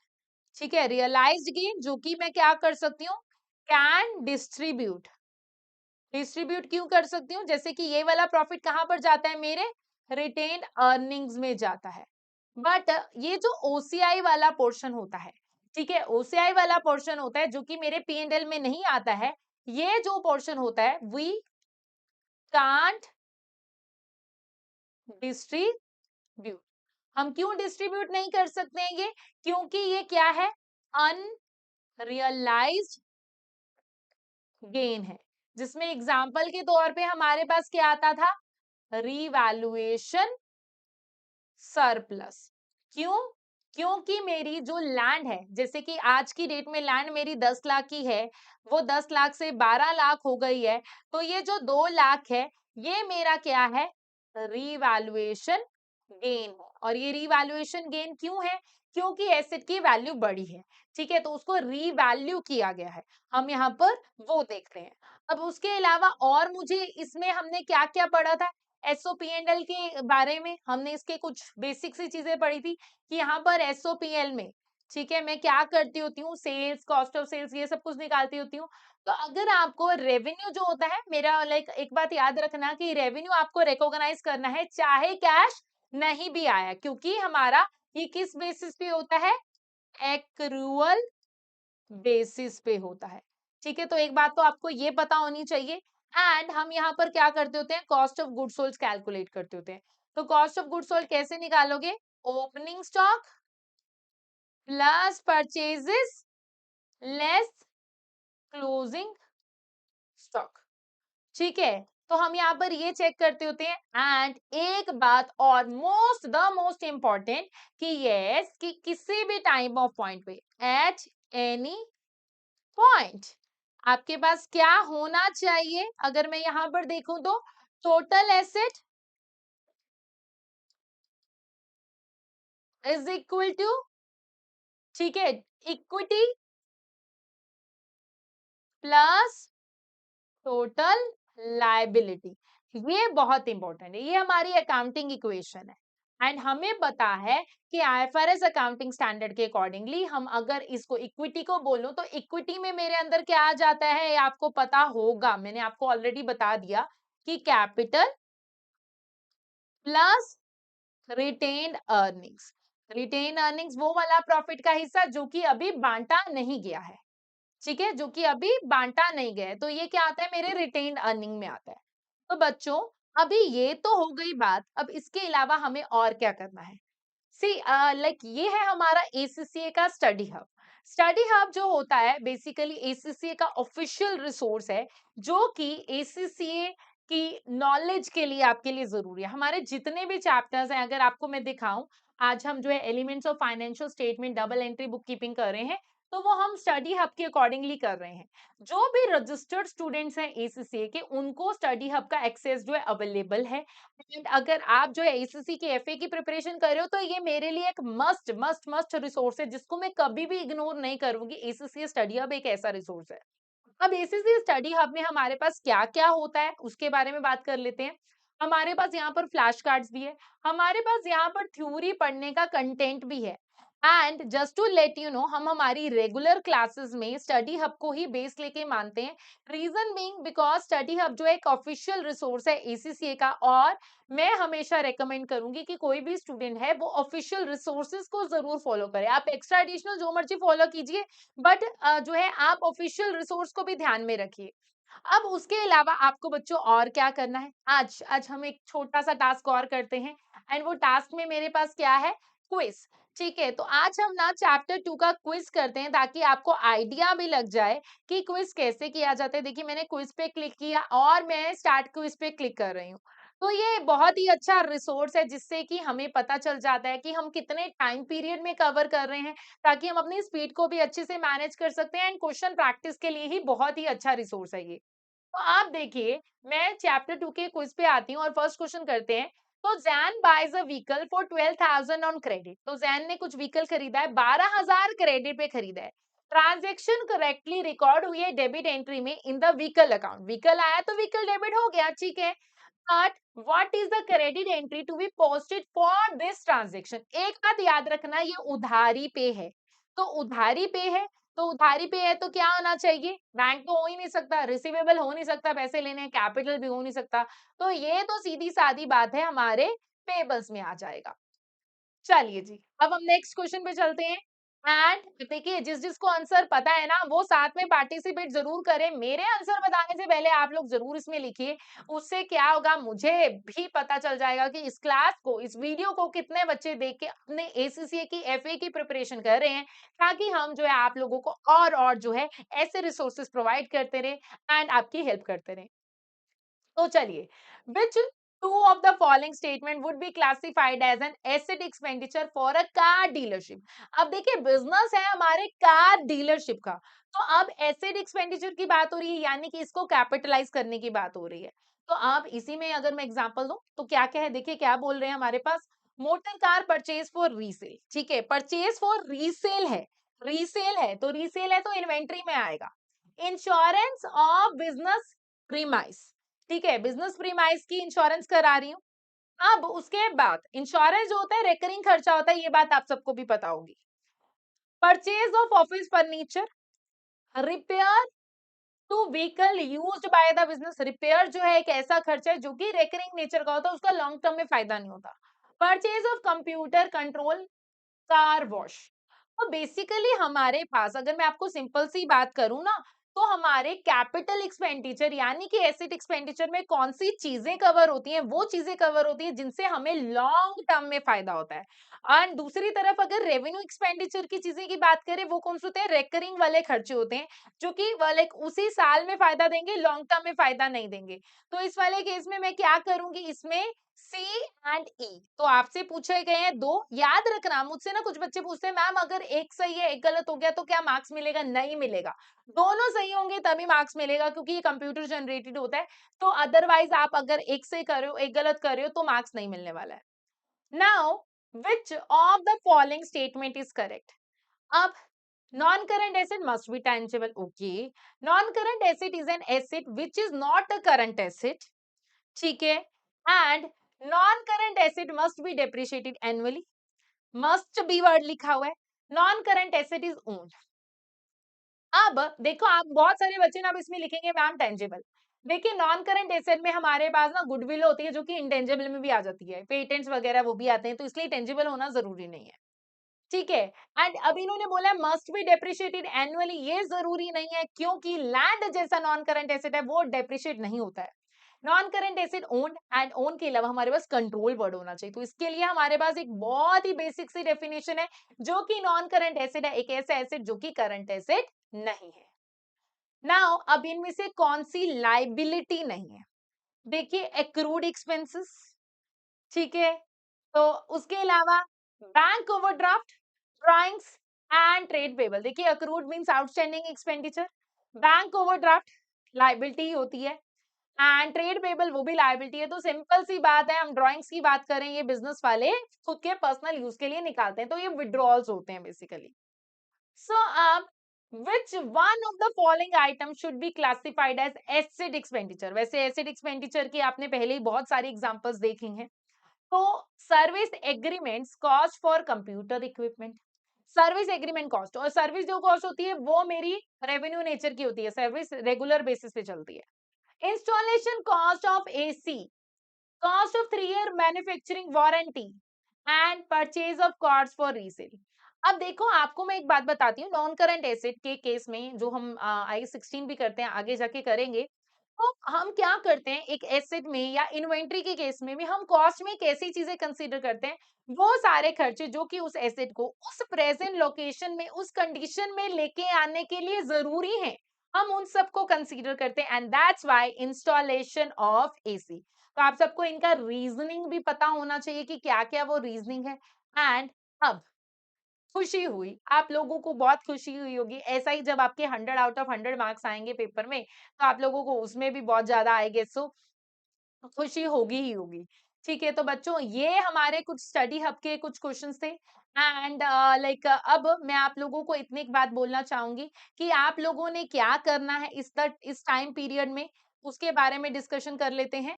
ठीक है, रियलाइज्ड गेन जो कि मैं क्या कर सकती हूँ, कैन डिस्ट्रीब्यूट, डिस्ट्रीब्यूट क्यों कर सकती हूँ, जैसे कि ये वाला प्रॉफिट कहां पर जाता है मेरे रिटेन अर्निंग्स में जाता है। बट ये जो ओसीआई वाला पोर्शन होता है, ठीक है, ओसीआई वाला पोर्शन होता है जो कि मेरे पीएनएल में नहीं आता है, ये जो पोर्शन होता है वी कांट डिस्ट्रीब्यूट। हम क्यों डिस्ट्रीब्यूट नहीं कर सकते हैं ये, क्योंकि ये क्या है, अनरियलाइज्ड गेन है, जिसमें एग्जाम्पल के तौर पे हमारे पास क्या आता था, रिवैल्यूएशन सरप्लस। क्यों, क्योंकि मेरी जो लैंड है, जैसे कि आज की डेट में लैंड मेरी 10 लाख की है, वो 10 लाख से 12 लाख हो गई है, तो ये जो 2 लाख है, ये मेरा क्या है? रीवैल्यूएशन गेन है। और ये रीवैल्यूएशन गेन क्यों है? क्योंकि एसेट की वैल्यू बढ़ी है, ठीक है? तो उसको रीवैल्यू किया गया है। हम यहाँ पर वो देख रहे हैं। अब उसके अलावा और मुझे इसमें हमने क्या-क्या पढ़ा था? एसओपीएनएल के बारे में हमने इसके कुछ बेसिक सी चीजें पढ़ी थी कि यहाँ पर एसओपीएल में, ठीक है, मैं क्या करती होती हूँ, सेल्स, कॉस्ट ऑफ सेल्स, ये सब कुछ निकालती होती हूँ। तो अगर आपको रेवेन्यू जो होता है मेरा, लाइक एक बात याद रखना कि रेवेन्यू आपको रिकॉग्नाइज करना है चाहे कैश नहीं भी आया, क्योंकि हमारा ये किस बेसिस पे होता है? एक्रूअल बेसिस पे होता है, ठीक है? तो एक बात तो आपको ये पता होनी चाहिए। एंड हम यहाँ पर क्या करते होते हैं? Cost of goods sold calculate करते होते हैं। तो कॉस्ट ऑफ गुड्स सोल्ड कैसे निकालोगे? Opening stock plus purchases less closing stock, ठीक है? तो हम यहाँ पर ये चेक करते होते हैं। एंड एक बात और, मोस्ट इंपॉर्टेंट, कि यस, कि किसी भी टाइम ऑफ पॉइंट पे, एट एनी पॉइंट, आपके पास क्या होना चाहिए? अगर मैं यहाँ पर देखूं तो total asset is equal to, ठीक है, इक्विटी प्लस टोटल लायबिलिटी। ये बहुत इंपॉर्टेंट है, ये हमारी अकाउंटिंग इक्वेशन है। एंड हमें पता है कि आईएफआरएस अकाउंटिंग स्टैंडर्ड के अकॉर्डिंगली हम अगर इसको इक्विटी को बोलूं तो इक्विटी में मेरे अंदर क्या आ जाता है? ये आपको पता होगा, मैंने आपको ऑलरेडी बता दिया कि capital plus retained earnings. Retain earnings वो वाला प्रॉफिट का हिस्सा जो कि अभी बांटा नहीं गया है, ठीक है, जो कि अभी बांटा नहीं गया है, तो ये क्या आता है? मेरे रिटेन्ड अर्निंग में आता है। तो बच्चों, अभी ये तो हो गई बात, अब इसके अलावा हमें और क्या करना है? सी, लाइक ये है हमारा एसीसीए का स्टडी हब। स्टडी हब जो होता है बेसिकली एसीसीए का ऑफिशियल रिसोर्स है, जो कि एसीसीए की नॉलेज के लिए आपके लिए जरूरी है। हमारे जितने भी चैप्टर्स हैं, अगर आपको मैं दिखाऊं, आज हम जो है elements of financial statement, double entry book keeping कर रहे हैं, तो वो हम स्टडी हब के अकॉर्डिंगली कर रहे हैं। जो भी रजिस्टर्ड स्टूडेंट्स हैं एसीसीए के, उनको स्टडी हब का एक्सेस जो है अवेलेबल है। एंड अगर आप जो है एसीसी की एफए की प्रिपरेशन कर रहे हो, तो ये मेरे लिए एक मस्ट मस्ट मस्ट रिसोर्स है, जिसको मैं कभी भी इग्नोर नहीं करूंगी। एसीसी स्टडी हब एक ऐसा रिसोर्स है। अब एसीसी स्टडी हब में हमारे पास क्या क्या होता है उसके बारे में बात कर लेते हैं। हमारे पास यहाँ पर फ्लैश कार्ड्स भी है, हमारे पास यहाँ पर थ्योरी पढ़ने का कंटेंट भी है। And just to let you know, हम हमारी रेगुलर क्लासेस में स्टडी हब को ही बेस लेके मानते हैं। Reason being because study hub जो है एक ऑफिशियल रिसोर्स है एसीसीए का, और मैं हमेशा रेकमेंड करूंगी कि कोई भी स्टूडेंट है वो ऑफिशियल रिसोर्सेज को जरूर फॉलो करे। आप एक्स्ट्रा एडिशनल जो मर्जी फॉलो कीजिए, बट जो है आप ऑफिशियल रिसोर्स को भी ध्यान में रखिए। अब उसके अलावा आपको बच्चों और क्या करना है? आज आज हम एक छोटा सा टास्क और करते हैं। एंड वो टास्क में मेरे पास क्या है? क्विज, ठीक है? तो आज हम ना चैप्टर 2 का क्विज करते हैं, ताकि आपको आइडिया भी लग जाए कि क्विज कैसे किया जाता है। देखिए, मैंने क्विज पे क्लिक किया और मैं स्टार्ट क्विज पे क्लिक कर रही हूँ। तो ये बहुत ही अच्छा रिसोर्स है, जिससे कि हमें पता चल जाता है कि हम कितने टाइम पीरियड में कवर कर रहे हैं, ताकि हम अपनी स्पीड को भी अच्छे से मैनेज कर सकते हैं। एंड क्वेश्चन प्रैक्टिस के लिए ही बहुत ही अच्छा रिसोर्स है ये। तो आप देखिए, मैं चैप्टर 2 के क्विज पे आती हूँ और फर्स्ट क्वेश्चन करते हैं। तो Jain buys a vehicle for 12,000 on credit. तो जैन ने कुछ व्हीकल खरीदा है, 12,000 क्रेडिट पे खरीदा है। ट्रांजैक्शन करेक्टली रिकॉर्ड हुई है डेबिट एंट्री में in the vehicle account. Vehicle आया तो व्हीकल डेबिट हो गया, ठीक है। But what is the credit entry to be posted for this transaction? एक बात याद रखना, ये उधारी पे है। तो उधारी पे है, तो उधारी पे है तो क्या होना चाहिए? बैंक तो हो ही नहीं सकता, रिसीवेबल हो नहीं सकता, पैसे लेने हैं, कैपिटल भी हो नहीं सकता। तो ये तो सीधी सादी बात है, हमारे पेबल्स में आ जाएगा। चलिए जी, अब हम नेक्स्ट क्वेश्चन पे चलते हैं। एंड देखिए, जिस जिसको आंसर पता है ना, वो साथ में पार्टिसिपेट जरूर करें। मेरे आंसर बताने से पहले आप लोग जरूर इसमें लिखिए। उससे क्या होगा, मुझे भी पता चल जाएगा कि इस क्लास को, इस वीडियो को कितने बच्चे देख के अपने एसीसीए की एफए की प्रिपरेशन कर रहे हैं, ताकि हम जो है आप लोगों को और जो है ऐसे रिसोर्सेज प्रोवाइड करते रहे एंड आपकी हेल्प करते रहे। तो चलिए, विच two of the following statement would be classified as an asset expenditure for a car dealership. अब देखिए बिजनेस है हमारे कार डीलरशिप का, तो अब एसेट एक्सपेंडिचर की बात हो रही है, यानी कि इसको कैपिटलाइज करने की बात हो रही है। तो आप इसी में अगर मैं एग्जांपल दूं तो क्या क्या है, देखिए क्या बोल रहे हैं हमारे पास, motor car purchase for resale. ठीक है, परचेज फॉर रीसेल है, रीसेल है तो रीसेल है तो इन्वेंट्री में आएगा। इंश्योरेंस ऑफ बिजनेस प्रीमाइस, ठीक है, बिजनेस प्रीमाइस की इंश्योरेंस करा रही हूँ। अब उसके बाद इंश्योरेंस जो होता है रेकरिंग खर्चा होता है, ये बात आप सबको भी पता होगी। Purchase of office furniture, repair to vehicle used by the business. Repair जो है एक ऐसा खर्चा है जो कि रेकरिंग नेचर का होता है, उसका लॉन्ग टर्म में फायदा नहीं होता। Purchase of computer control car wash. तो बेसिकली हमारे पास अगर मैं आपको सिंपल सी बात करूं ना, तो हमारे कैपिटल एक्सपेंडिचर यानी कि एसेट एक्सपेंडिचर में कौन सी चीजें कवर होती हैं, वो चीजें कवर होती हैं जिनसे हमें लॉन्ग टर्म में फायदा होता है। और दूसरी तरफ अगर रेवेन्यू एक्सपेंडिचर की चीजें की बात करें, वो कौन से होते हैं, रेकरिंग वाले खर्चे होते हैं जो कि लाइक उसी साल में फायदा देंगे, लॉन्ग टर्म में फायदा नहीं देंगे। तो इस वाले केस में मैं क्या करूंगी, इसमें सी एंड ई। तो आपसे पूछे गए हैं दो, याद रखना मुझसे ना कुछ बच्चे पूछते हैं मैम अगर एक सही है एक गलत हो गया तो क्या मार्क्स मिलेगा, नहीं मिलेगा, दोनों सही होंगे तभी मार्क्स मिलेगा, क्योंकि ये कंप्यूटर जनरेटेड होता है। तो अदरवाइज आप अगर एक सही कर रहे हो एक गलत कर रहे हो तो मार्क्स नहीं मिलने वाला है। Now which of the following statement is correct. अब non current asset must be tangible, okay, non current asset is an asset which is not a current asset, ठीक है, and non current asset must be depreciated annually, must be word लिखा हुआ है, non current asset is owned. अब देखो आप बहुत सारे बच्चे ना अब इसमें लिखेंगे मैम टेंजिबल। देखिए नॉन करंट एसेट में हमारे पास ना गुडविल होती है जो कि इंटेंजिबल में भी आ जाती है, पेटेंट्स वगैरह वो भी आते हैं, तो इसलिए टेंजिबल होना जरूरी नहीं है। ठीक है, एंड अब इन्होंने बोला मस्ट बी डेप्रिशिएटेड एनुअली, ये जरूरी नहीं है क्योंकि लैंड जैसा नॉन करंट एसेट है वो डेप्रिशिएट नहीं होता है। Non current asset owned, and own के अलावा हमारे पास कंट्रोल वर्ड होना चाहिए, तो इसके लिए हमारे पास एक बहुत ही बेसिक सी डेफिनेशन है जो कि नॉन करंट एसेट है, एक ऐसा एसेट जो कि करंट एसेट नहीं है। नाउ अब इनमें से कौन सी लाइबिलिटी नहीं है, देखिए एक्रूड एक्सपेंसेस, ठीक है, तो उसके अलावा bank overdraft, drawings and trade payable. देखिए accrued means outstanding expenditure, bank overdraft liability होती है एंड ट्रेड पेबल वो भी लाइबिलिटी है। तो सिंपल सी बात है, हम ड्राइंग्स की बात करें, ये बिजनेस वाले खुद के पर्सनल यूज के लिए निकालते हैं, तो ये विड्रॉल्स होते हैं बेसिकली। सो अब which one of the following item should be classified as asset expenditure। वैसे एसेट एक्सपेंडिचर की आपने पहले ही बहुत सारी एग्जांपल्स देखी हैं। तो service agreements cost for computer equipment, service agreement cost, और सर्विस जो कॉस्ट होती है वो मेरी रेवेन्यू नेचर की होती है, सर्विस रेगुलर बेसिस पे चलती है। Installation cost of AC, cost of 3 year manufacturing warranty and purchase of cards for resale. अब देखो आपको मैं एक बात बताती हूँ, नॉन करंट एसेट के केस में जो हम आई 16 भी करते हैं, आगे जाके करेंगे, तो हम क्या करते हैं एक एसेट में या इन्वेंट्री के केस में भी हम कॉस्ट में कैसी चीजें कंसीडर करते हैं, वो सारे खर्चे जो कि उस एसेट को उस प्रेजेंट लोकेशन में उस कंडीशन में लेके आने के लिए जरूरी है, हम उन सबको कंसीडर करते हैं, and that's why installation of AC. तो आप सबको इनका रीजनिंग भी पता होना चाहिए कि क्या क्या वो रीजनिंग है। एंड अब खुशी हुई, आप लोगों को बहुत खुशी हुई होगी, ऐसा ही जब आपके 100 आउट ऑफ 100 मार्क्स आएंगे पेपर में, तो आप लोगों को उसमें भी बहुत ज्यादा आएंगे, सो खुशी होगी ही होगी। ठीक है, तो बच्चों ये हमारे कुछ स्टडी हब के कुछ क्वेश्चंस थे, एंड लाइक अब मैं आप लोगों को इतनी एक बात बोलना चाहूंगी कि आप लोगों ने क्या करना है इस टाइम पीरियड में, उसके बारे में डिस्कशन कर लेते हैं।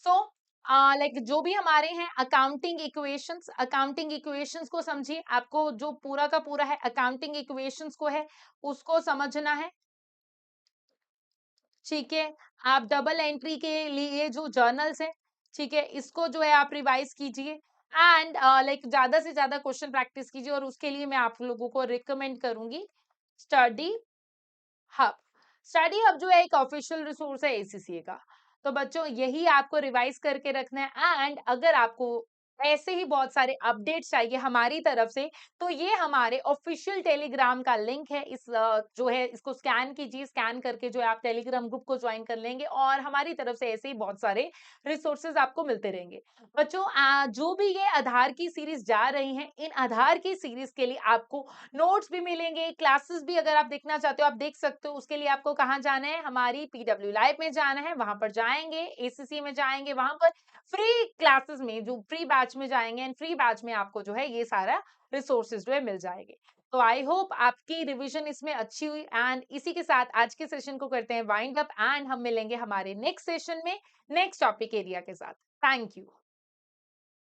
सो लाइक जो भी हमारे हैं अकाउंटिंग इक्वेशंस को समझिए, आपको जो पूरा का पूरा है अकाउंटिंग इक्वेशंस को है उसको समझना है। ठीक है, आप डबल एंट्री के लिए जो जर्नल्स है, ठीक है, इसको जो है आप रिवाइज कीजिए, एंड लाइक ज्यादा से ज्यादा क्वेश्चन प्रैक्टिस कीजिए, और उसके लिए मैं आप लोगों को रिकमेंड करूंगी स्टडी हब। स्टडी हब जो है एक ऑफिशियल रिसोर्स है एसीसीए का। तो बच्चों यही आपको रिवाइज करके रखना है, एंड अगर आपको ऐसे ही बहुत सारे अपडेट्स चाहिए हमारी तरफ से, तो ये हमारे ऑफिशियल टेलीग्राम का लिंक है। जो है इसको स्कैन कीजिए, स्कैन करके जो है आप टेलीग्राम ग्रुप को ज्वाइन कर लेंगे और हमारी तरफ से ऐसे ही बहुत सारे रिसोर्सेज आपको मिलते रहेंगे। बच्चों जो भी ये आधार की सीरीज जा रही हैं, इन आधार की सीरीज के लिए आपको नोट्स भी मिलेंगे, क्लासेस भी अगर आप देखना चाहते हो आप देख सकते हो। उसके लिए आपको कहाँ जाना है, हमारी पीडब्ल्यू लाइव में जाना है, वहां पर जाएंगे, एसीसी में जाएंगे, वहां पर फ्री क्लासेस में जो फ्री बैच में जाएंगे एंड फ्री बैच में आपको जो है ये सारा रिसोर्सेज जो है मिल जाएंगे। तो आई होप आपकी रिवीजन इसमें अच्छी हुई एंड इसी के साथ आज के सेशन को करते हैं वाइंड अप एंड हम मिलेंगे हमारे नेक्स्ट सेशन में नेक्स्ट टॉपिक एरिया के साथ। Thank you.